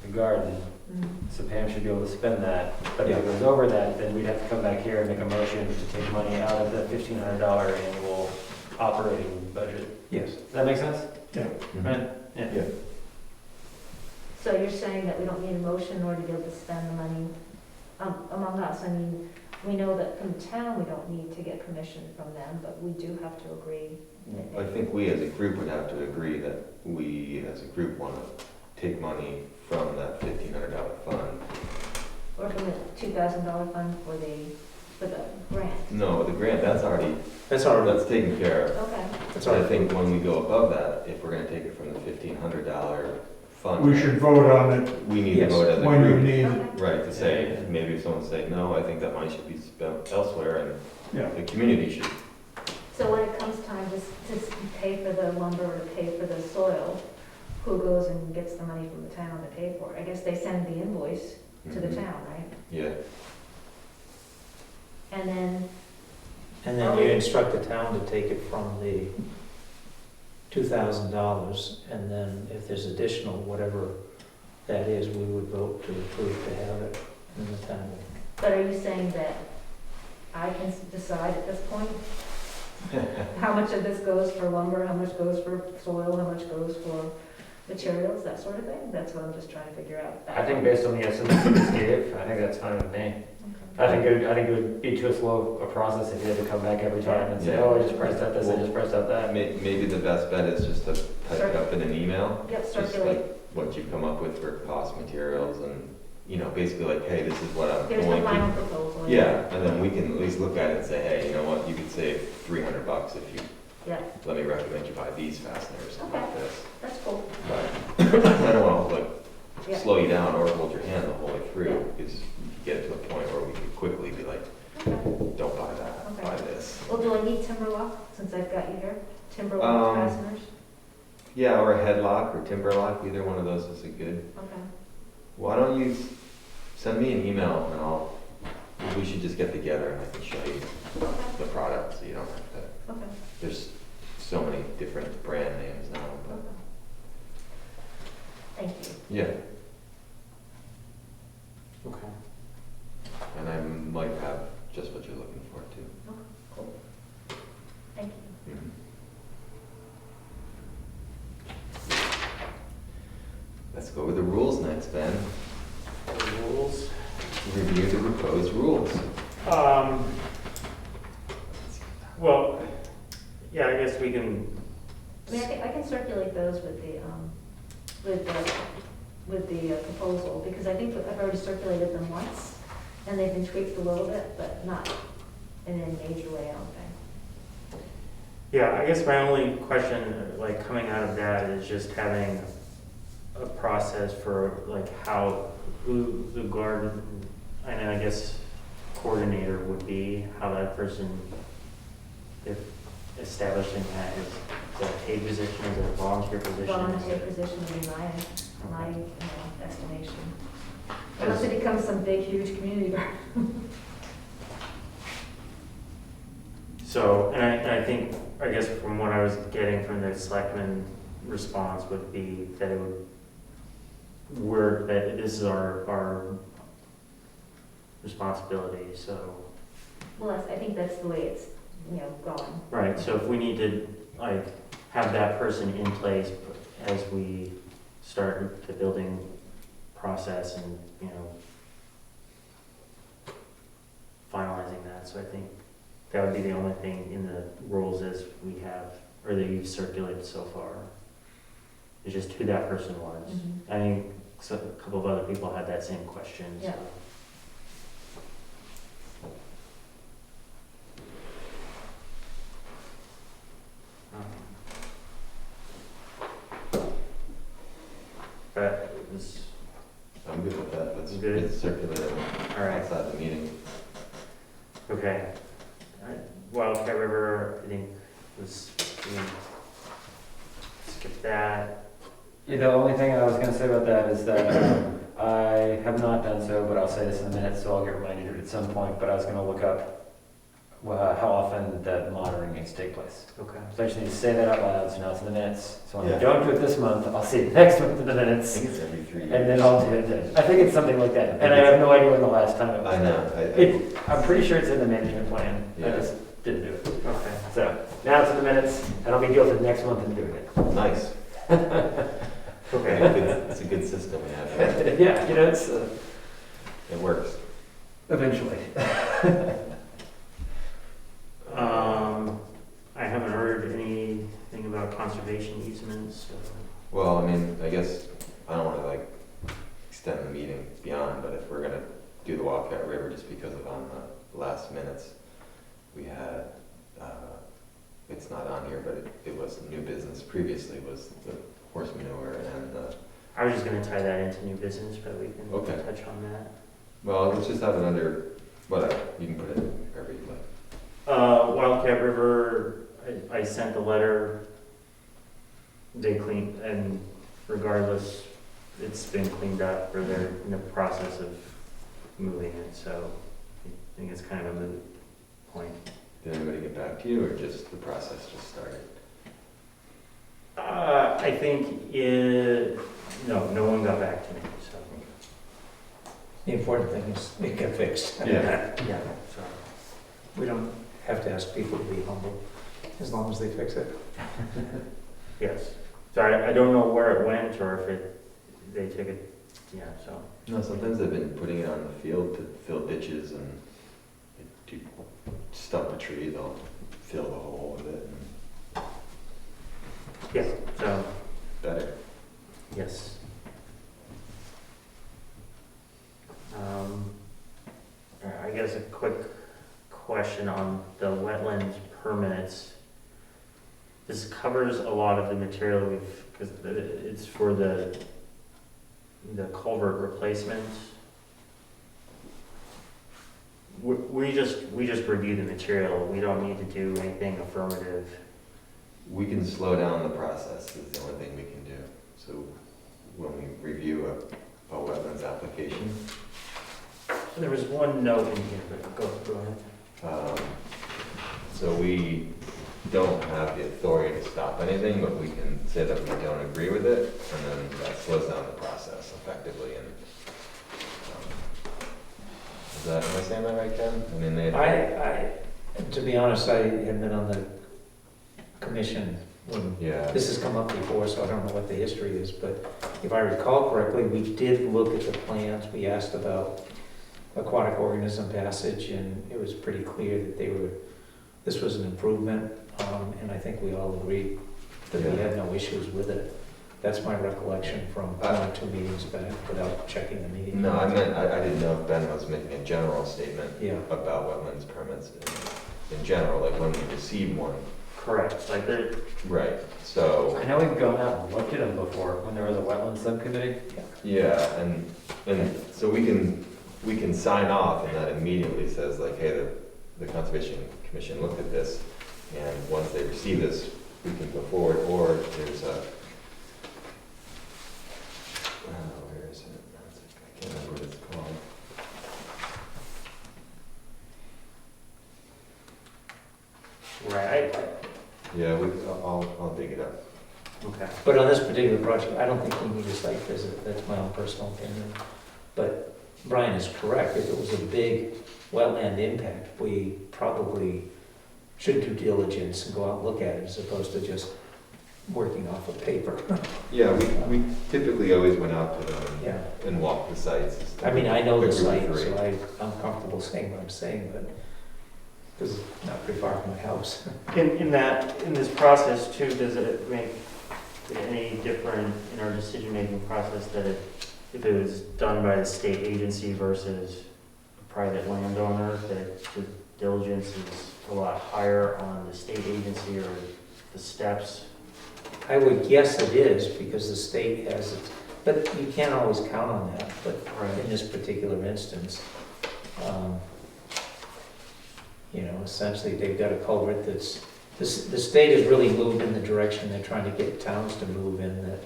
the garden, Mm. so Pam should be able to spend that. But if it goes over that, then we'd have to come back here and make a motion to take money out of the $1,500 annual operating budget. Yes. Does that make sense? Mm-hmm. Right? Yeah. So you're saying that we don't need a motion in order to be able to spend the money among us? I mean, we know that from the town, we don't need to get permission from them, but we do have to agree. I think we as a group would have to agree that we as a group want to take money from that $1,500 fund. Or from the $2,000 fund for the grant. No, the grant, that's That's already, taken care of. Okay. that's So I already. think when we go above that, if we're gonna take it from the $1,500 fund. We should vote on it We need to Yes. vote as a when you group. need it. Okay. Right, to say, maybe if someone say, no, I think that money should be spent elsewhere and Yeah. the community should. So when it comes time to pay for the lumber or to pay for the soil, who goes and gets the money from the town to pay for it? I guess they send the invoice to the Mhm. town, right? Yeah, And then, And then you instruct the town to take it from the $2,000, and then if there's additional, whatever that is, we would vote to approve to have it in the town. but are you saying that I can decide at this point? How much of this goes for lumber, how much goes for soil, how much goes for materials, that sort of thing? That's what I'm just trying to figure out. I think based on the estimates you just gave, I think that's fine with me. I think it would be too slow a process if you had to come back every time and say, Yeah. oh, I just priced out this, I just priced out that. maybe the best bet is just to type it up in an email. Yep, Just circulate. like what you've come up with for cost materials and, basically like, hey, this is what I'm Here's the going final to. proposal. Yeah, and then we can at least look at it and say, hey, you know what, you could save $300 if you, Yeah, let me recommend you buy these fasteners and not this. that's cool. But I don't want to like Yeah. slow you down or hold your hand the whole way through, Yeah. because you could get to a point where we could quickly be like, Okay. don't buy that, Okay. buy this. Well, do I need timber lock, since I've got you here? Timber lock Um, fasteners? Yeah, or a headlock or timber lock, either one of those is a good. Okay. Why don't you Send me an email and we should just get together and I can show you the product so you don't have to, Okay. there's so many different brand names now, but, Thank you. yeah. Okay. And I might have just what you're looking for too. Okay, cool. Thank you. Mhm. Let's go with the rules next, Ben. Rules? Review the proposed rules. Well, yeah, I guess we can, I mean, I can circulate those with the proposal, because I think that I've already circulated them once, and they've been tweaked a little bit, but not in any major way, I don't think. yeah, I guess my only question, like, coming out of that is just having a process for, like, who the garden, and I guess coordinator would be, how that person, if establishing that, is that a paid position, is it a volunteer position? Volunteer position would be my estimation. Unless it becomes some big, huge community garden. So, and I think, I guess from what I was getting from the selectman response would be that it would work, that this is our responsibility, so. Well, I think that's the way it's, going. Right, so if we need to, like, have that person in place as we start the building process and, finalizing that, so I think that would be the only thing in the rules as we have, or that you've circulated so far. It's just who that person was. Mhm. I think a couple of other people had that same question, so. Yeah. But it was, I'm good with that. Let's Good. get circulated all right, outside the meeting. okay. Wildcat River, I think was, we can skip that. Yeah, the only thing I was gonna say about that is that I have not done so, but I'll say this in a minute, so I'll get reminded at some point, but I was gonna look up how often that monitoring needs to take place. Okay. So I just need to say that out loud, so now it's in the minutes. So when I Yeah. don't do it this month, I'll see it next month in the I minutes, think it's every 3 years. and then I'll do it then. I think it's something like that, and I have no idea when the last time it was. I know. I'm pretty sure it's in the management plan, I Yeah. just didn't do it. Okay. So, now it's in the minutes, and I'll be guilty next month in doing it. Nice. Okay. It's a good system we have. Yeah, it's, It works. eventually. I haven't heard anything about conservation easements, so. Well, I mean, I guess I don't want to extend the meeting beyond, but if we're gonna do the Wildcat River just because of on the last minutes, we had, it's not on here, but it was new business previously was the horse manure and I was just gonna tie that into new business, but we can Okay. touch on that. well, let's just have it under, whatever, you can put it wherever you like. Wildcat River, I sent the letter. They cleaned, and regardless, it's been cleaned up, or they're in the process of moving it, so I think it's kind of a moot point. Did anybody get back to you, or just the process just started? I think no one got back to me, so. The important thing is it got fixed. Yeah. Yeah, so. We don't have to ask people to be humble, as long as they fix it. Yes. So I don't know where it went, or if they took it, yeah, so. No, sometimes they've been putting it on the field to fill ditches and to stump a tree, they'll fill the hole with it. And Yeah, so, better. yes. I guess a quick question on the wetlands permits. This covers a lot of the material because it's for the culvert replacement. We just review the material, we don't need to do anything affirmative. We can slow down the process, is the only thing we can do. So when we review a wetlands application, There was one note in here, but go ahead. So we don't have the authority to stop anything, but we can say that we don't agree with it, and then that slows down the process effectively. And am I saying that right, Ken? I mean, To be honest, I have been on the commission when yeah, this has come up before, so I don't know what the history is, but if I recall correctly, we did look at the plans, we asked about aquatic organism passage, and it was pretty clear that this was an improvement, and I think we all agreed that we had no issues with it. That's my recollection from 1 or 2 meetings back, without checking the meeting. no, I meant, I didn't know if Ben was making a general statement Yeah, about wetlands permits in general, like when we receive one. Correct, like there, Right, so, I know we've gone out and looked at them before, when there was a wetland subcommittee. yeah, and so we can sign off, and that immediately says like, hey, the Conservation Commission looked at this, and once they receive this, we can go forward, or there's a, where is it? I can't remember what it's called. right, Yeah, I'll dig it up. okay. but on this particular project, I don't think we need a site visit, that's my own personal opinion. But Brian is correct, if it was a big wetland impact, we probably should do diligence and go out and look at it, as opposed to just working off of paper. Yeah, we typically always went out to them Yeah, and walked the sites. I mean, I know the Quick site, Route 3. so I'm comfortable saying what I'm saying, but, because it's not pretty far from my house. In this process too, does it make any different in our decision-making process that if it was done by the state agency versus a private landowner, that the diligence is a lot higher on the state agency or the steps? I would guess it is, because the state has it, but you can't always count on that, but in this particular instance, you know, essentially, they've got a culvert that's, the state has really moved in the direction they're trying to get towns to move in, that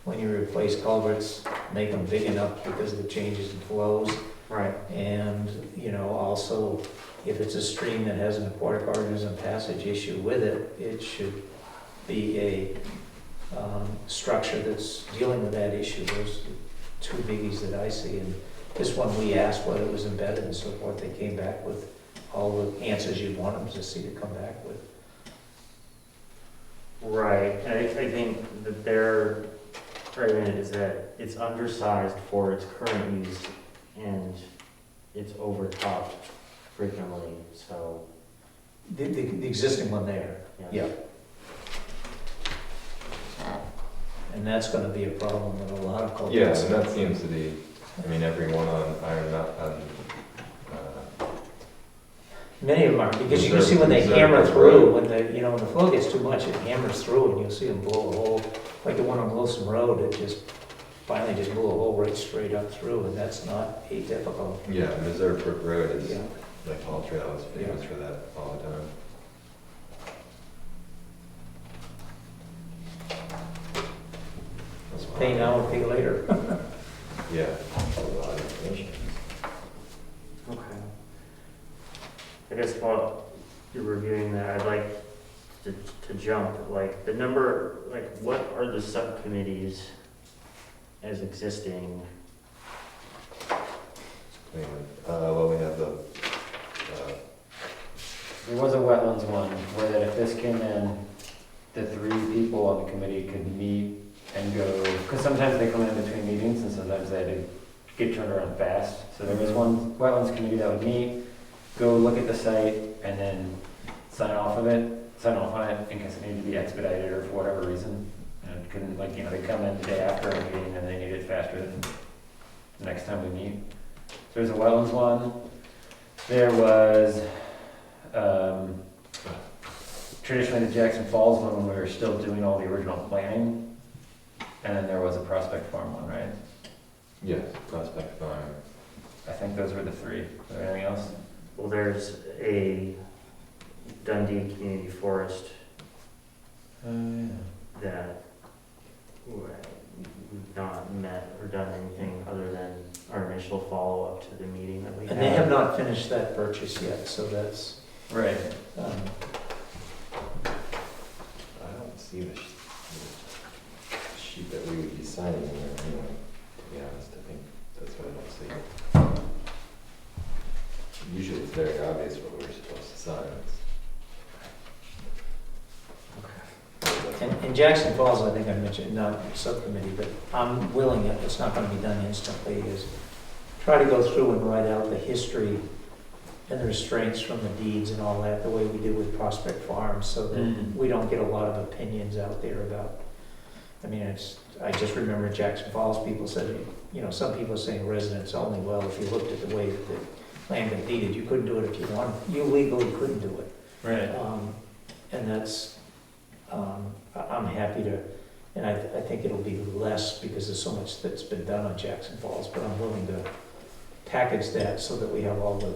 when you replace culverts, make them big enough because of the changes in flows, Right. and, you know, also, if it's a stream that has an aquatic organism passage issue with it, it should be a structure that's dealing with that issue. Those are 2 biggies that I see, and this one, we asked whether it was embedded and so forth, they came back with all the answers you'd want them to see to come back with. Right, and I think that their argument is that it's undersized for its current use and it's overtopped frequently, so. The existing one there, yes. yeah. And that's gonna be a problem with a lot of culverts. Yeah, and that seems to be, I mean, everyone on Iron Mountain, Many of them are, because you can see when they Reserve hammer Road. through, when when the flow gets too much, it hammers through, and you'll see them blow a hole. Like the one on Wilson Road, it just finally just blew a hole right straight up through, and that's not atypical. yeah, Reserve Brook Road is, Yeah. like Hall Trail is famous for that all the time. That's why- Pay now or pay later. Yeah, a lot of information. Okay. I guess while you're reviewing that, I'd like to jump, like, the number, like, what are the subcommittees as existing? Well, we have the, There was a wetlands one, where that if this came in, the 3 people on the committee could meet and go, because sometimes they come in between meetings, and sometimes they had to get turned around fast. So there was one wetlands committee that would meet, go look at the site, and then sign off on it in case it needed to be expedited or for whatever reason. And it couldn't, like, they come in the day after a meeting and they need it faster than the next time we meet. So there's a wetlands one. There was, traditionally the Jackson Falls one, when we were still doing all the original planning. And then there was a Prospect Farm one, right? yeah, Prospect Farm. I think those were the 3. Is there anything else? Well, there's a Dundee Community Forest that we've not met or done anything other than our initial follow-up to the meeting that we we And they have not finished that purchase yet, so that's, Right. um, I don't see the sheet that we would be signing in there anyway, to be honest, I think that's what I don't see. Usually it's very obvious what we're supposed to sign. in Jackson Falls, I think I mentioned, not subcommittee, but I'm willing, it's not gonna be done instantly, is try to go through and write out the history and the restraints from the deeds and all that, the way we do with Prospect Farms, so that Mm. we don't get a lot of opinions out there about, I mean, I just remember Jackson Falls, people said, some people are saying residents only. Well, if you looked at the way that the land got deeded, you couldn't do it if you wanted, you legally couldn't do it. Right. And that's, I'm happy to, and I think it'll be less because there's so much that's been done on Jackson Falls, but I'm willing to package that so that we have all the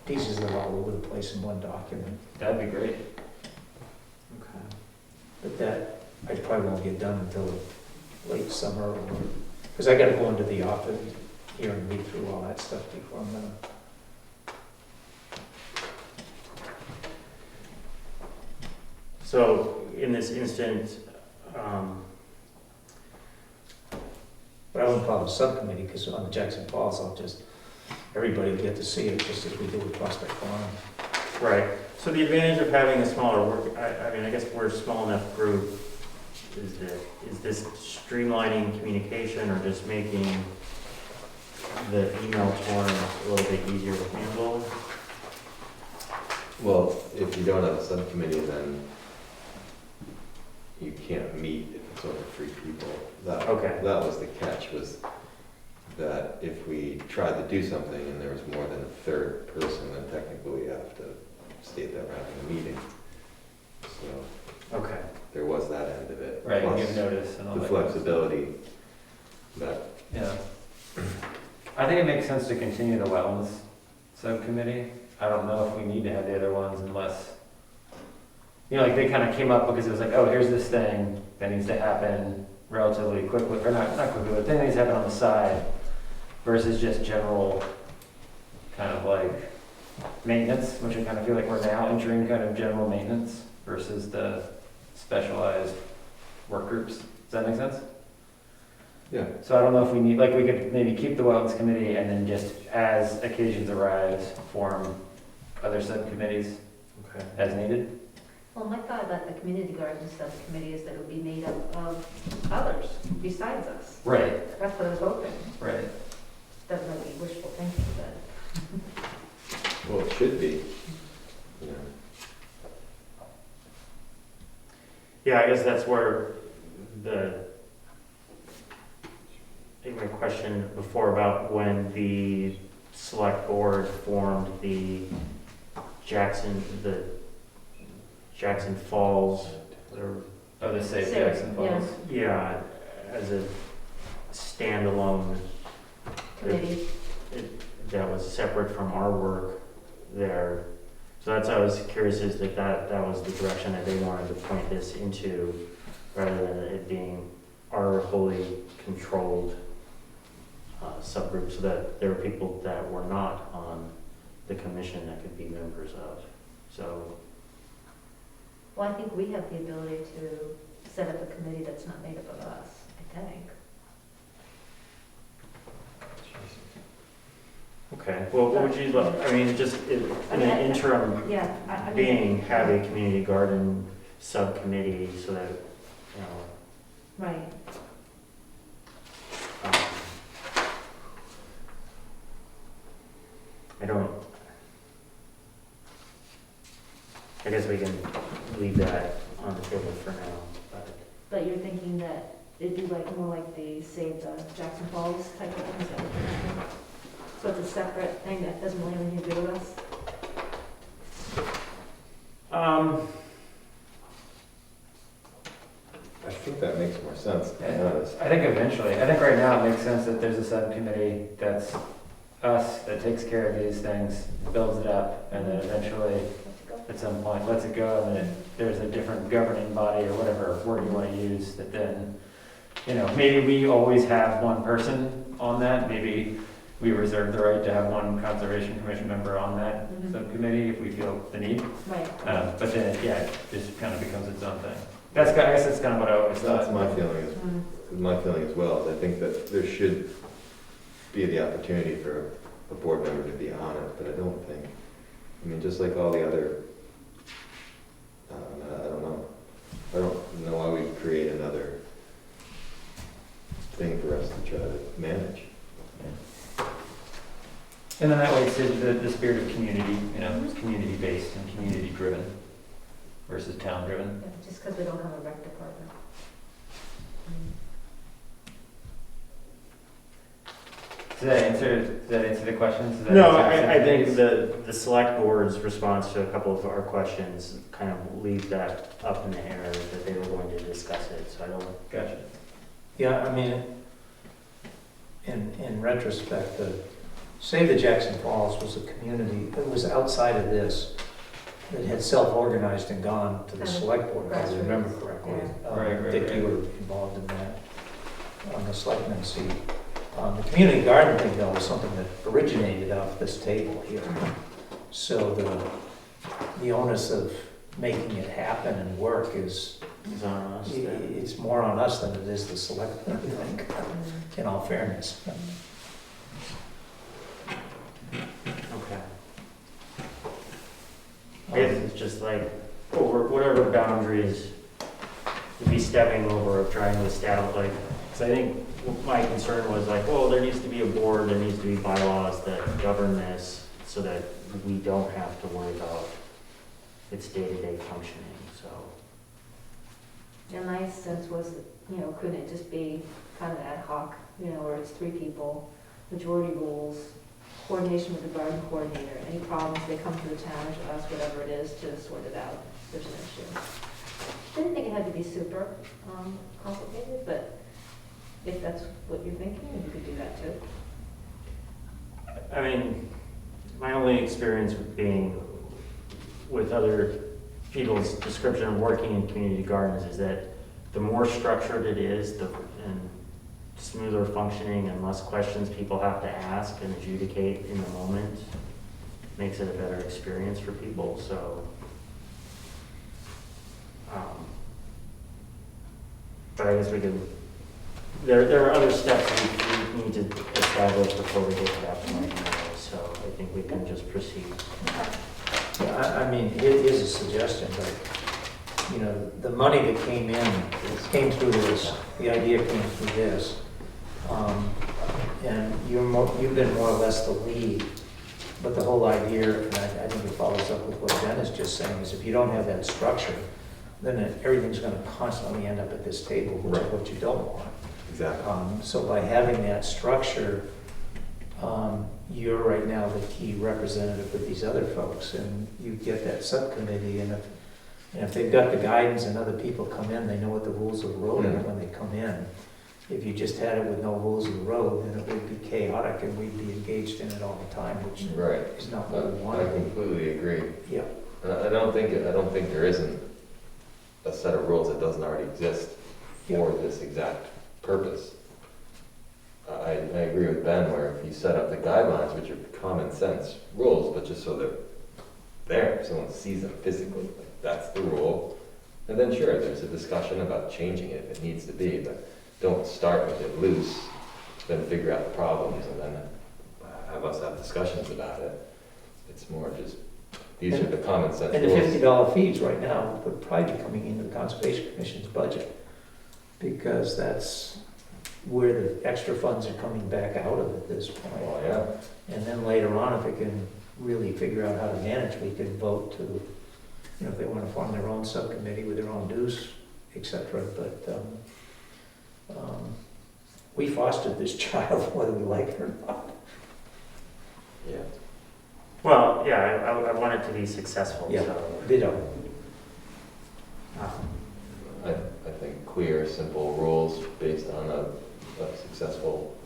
pieces that are all over the place in one document. That'd be great. Okay. But that, I probably won't get done until late summer, or, because I gotta go into the office here and read through all that stuff before I'm gonna. So in this instance, But I won't call it a subcommittee, because on the Jackson Falls, everybody will get to see it, just as we do with Prospect Farm. right, so the advantage of having a smaller work, I mean, I guess we're a small enough group, is this streamlining communication or just making the email form a little bit easier to handle? Well, if you don't have a subcommittee, then you can't meet if it's only 3 people. Okay. That was the catch, was that if we tried to do something and there was more than a third person, then technically we have to state that we're having a meeting. So Okay. there was that end of it. Right, Plus give notice and all the that. flexibility that, Yeah. I think it makes sense to continue the wetlands subcommittee. I don't know if we need to have the other ones unless, like they kind of came up because it was like, oh, here's this thing that needs to happen relatively quickly, or not quickly, but thing that needs to happen on the side versus just general kind of like maintenance, which I kind of feel like we're now entering kind of general maintenance versus the specialized work groups. Does that make sense? yeah, So I don't know if we need, like, we could maybe keep the wetlands committee and then just as occasions arise, form other subcommittees Okay. as needed. Well, my thought about the community garden subcommittee is that it would be made up of others besides us. Right, That's what I was hoping. right. That might be wishful thinking, but well, it should be. Yeah. Yeah, I guess that's where I think my question before about when the select board formed the Jackson Falls, or, Oh, the Safe Safe, Jackson Falls. yeah, as a standalone, committee. that was separate from our work there. So that's, I was curious, is that was the direction that they wanted to point this into, rather than it being our wholly controlled subgroup, so that there were people that were not on the commission that could be members of. So, Well, I think we have the ability to set up a committee that's not made up of us, I think. okay, well, what would you, I mean, just in an interim Yeah, I mean. being, have a community garden subcommittee so that, Right. um, I guess we can leave that on the table for now, but. But you're thinking that it'd be like, more like the Save the Jackson Falls type of thing, is that what you're thinking? So it's a separate thing that doesn't really have anything to do with us? I think that makes more sense, to be Yeah. honest. I think eventually, I think right now it makes sense that there's a subcommittee that's us, that takes care of these things, builds it up, and then eventually, Let's go. at some point, lets it go, and then there's a different governing body or whatever word you want to use that then, maybe we always have one person on that, maybe we reserve the right to have one Conservation Commission member on that Mhm. subcommittee if we feel the need. Right. But then, yeah, it just kind of becomes its own thing. I guess that's kind of what I always thought. That's my feeling, Mm. my feeling as well. I think that there should be the opportunity for a board member to be on it, but I don't think, I mean, just like all the other, I don't know. I don't know why we create another thing for us to try to manage. And then that way it's the spirit of community, it's community-based and community-driven versus town-driven. Yeah, just because we don't have a rec department. Does that answer the questions? Does that No, answer I think the the select board's response to a couple of our questions kind of leave that up in the air, that they were going to discuss it, so I don't. Gotcha. Yeah, I mean, in retrospect, Save the Jackson Falls was a community, it was outside of this, that had self-organized and gone to the select board, if I remember correctly. Right, Dick, right. you were involved in that, on the selectmen's seat. The community garden thing, though, was something that originated off this table here. So the onus of making it happen and work is, It's on us then. it's more on us than it is the selectmen, I think, in all fairness. Okay. I guess it's just like, over whatever boundaries you'd be stepping over of trying to establish, like, because I think my concern was like, well, there needs to be a board, there needs to be bylaws that govern this so that we don't have to worry about its day-to-day functioning, so. And my sense was that, couldn't it just be kind of ad hoc, where it's 3 people, majority rules, coordination with the garden coordinator, any problems, they come to the town or to us, whatever it is, to sort it out, if there's an issue. Didn't think it had to be super complicated, but if that's what you're thinking, you could do that too. I mean, my only experience with being with other people's description of working in community gardens is that the more structured it is, and smoother functioning and less questions people have to ask and adjudicate in the moment, makes it a better experience for people, so. But I guess we can, there are other steps we need to establish before we get to that point anyway, so I think we can just proceed. Yeah, I mean, it is a suggestion, but, the money that came through this, the idea came through this. And you've been more or less the lead, but the whole idea, and I think it follows up with what Jen is just saying, is if you don't have that structure, then everything's gonna constantly end up at this table, which is what you don't want. Exactly. So by having that structure, you're right now the key representative with these other folks, and you get that subcommittee, and if they've got the guidance and other people come in, they know what the rules of the road are when they come in. If you just had it with no rules of the road, then it would be chaotic, and we'd be engaged in it all the time, which Right. is not what we want. I completely agree. Yeah. And I don't think there isn't a set of rules that doesn't already exist for this exact purpose. I agree with Ben, where if you set up the guidelines, which are common sense rules, but just so they're there, someone sees them physically, like that's the rule. And then sure, there's a discussion about changing it if it needs to be, but don't start with it loose, then figure out the problems and then have us have discussions about it. It's more just, these are the common sense And the rules. $50 fees right now would probably be coming into the Conservation Commission's budget, because that's where the extra funds are coming back out of at this point. Well, yeah. And then later on, if we can really figure out how to manage, we can vote to, if they want to form their own subcommittee with their own dues, et cetera. But we fostered this child, whether we like it or not. Yeah. Well, yeah, I want it to be successful, Yeah. so. They don't. I think clear, simple rules based on a successful,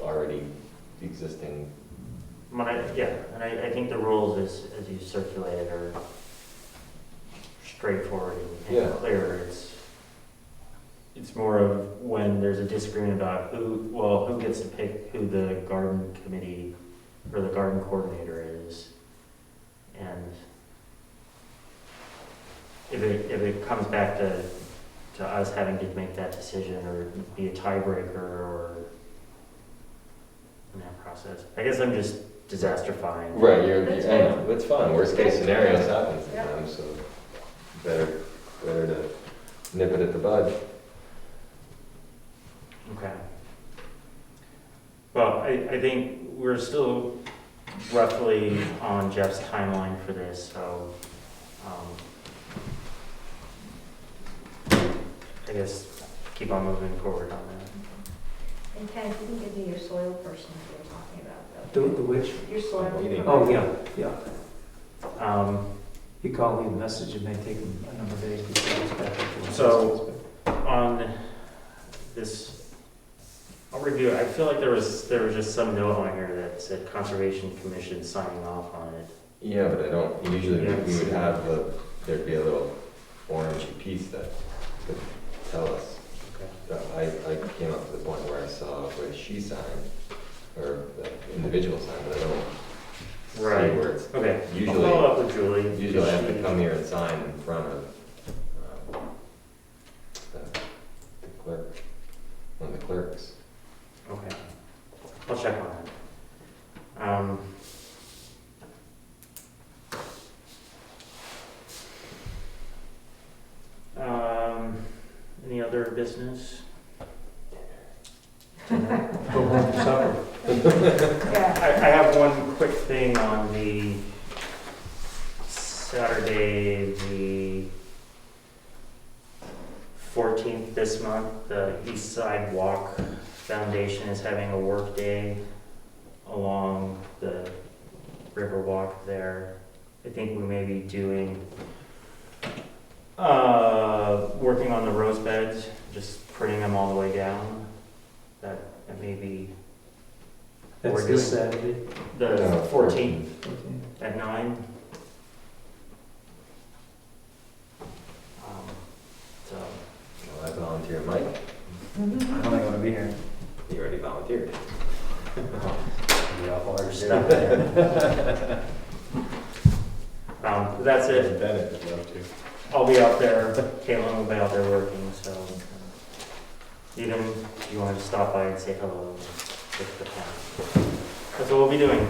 already existing. And I think the rules, as you circulated, are straightforward and Yeah. clear. It's more of when there's a disagreement about who gets to pick who the garden committee or the garden coordinator is. And if it comes back to us having to make that decision or be a tiebreaker or in that process, I guess I'm just disasterifying. Right, That's and that's fine, worst case scenarios happen Yeah. sometimes, so better to nip it at the bud. Okay. Well, I think we're still roughly on Jeff's timeline for this, so I guess keep on moving forward on that. And Ken, if you can give me your soil person that you're talking about, though. The which? Your soil. Meeting. Oh, yeah. He called me a message, it may take him a number of days before he's back. So- On this, I'll review it. I feel like there was just some note on here that said Conservation Commission signing off on it. Yeah, but I don't, usually Yeah. we would have there'd be a little orangey piece that could tell us. Okay. But I came up to the point where I saw where she signed, or the individual signed, but I don't see where it's. Okay. Usually- I'll follow up with Julie. Usually I have to come here and sign in front of the clerk, one of the clerks. Okay. I'll check on that. Any other business? Go home for supper. Yeah. I have one quick thing on the Saturday, the 14th this month. The East Side Walk Foundation is having a work day along the river walk there. I think we may be doing, working on the rose beds, just pruning them all the way down. That may be That's We're this doing- Saturday. the 14th 14th. at 9. So, Well, I volunteer, Mike, I don't think I'm gonna be here. you already volunteered. Be awful hard to do. Stop that's it. Bennett would love to. I'll be out there. Caitlin will be out there working, so even if you want to stop by and say hello with the town. That's what we'll be doing.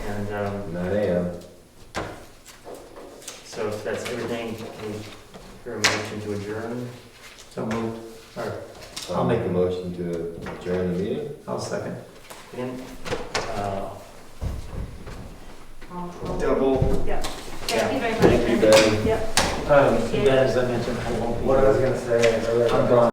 And 9 AM. so if that's everything, can we hear a motion to adjourn? So moved. Or, I'll make a motion to adjourn the meeting. I'll second. Again? Double. Yeah. Thank you very much. Thank you, Ben. Yep. And then, as I mentioned, I won't be. What I was gonna say, I'm gone.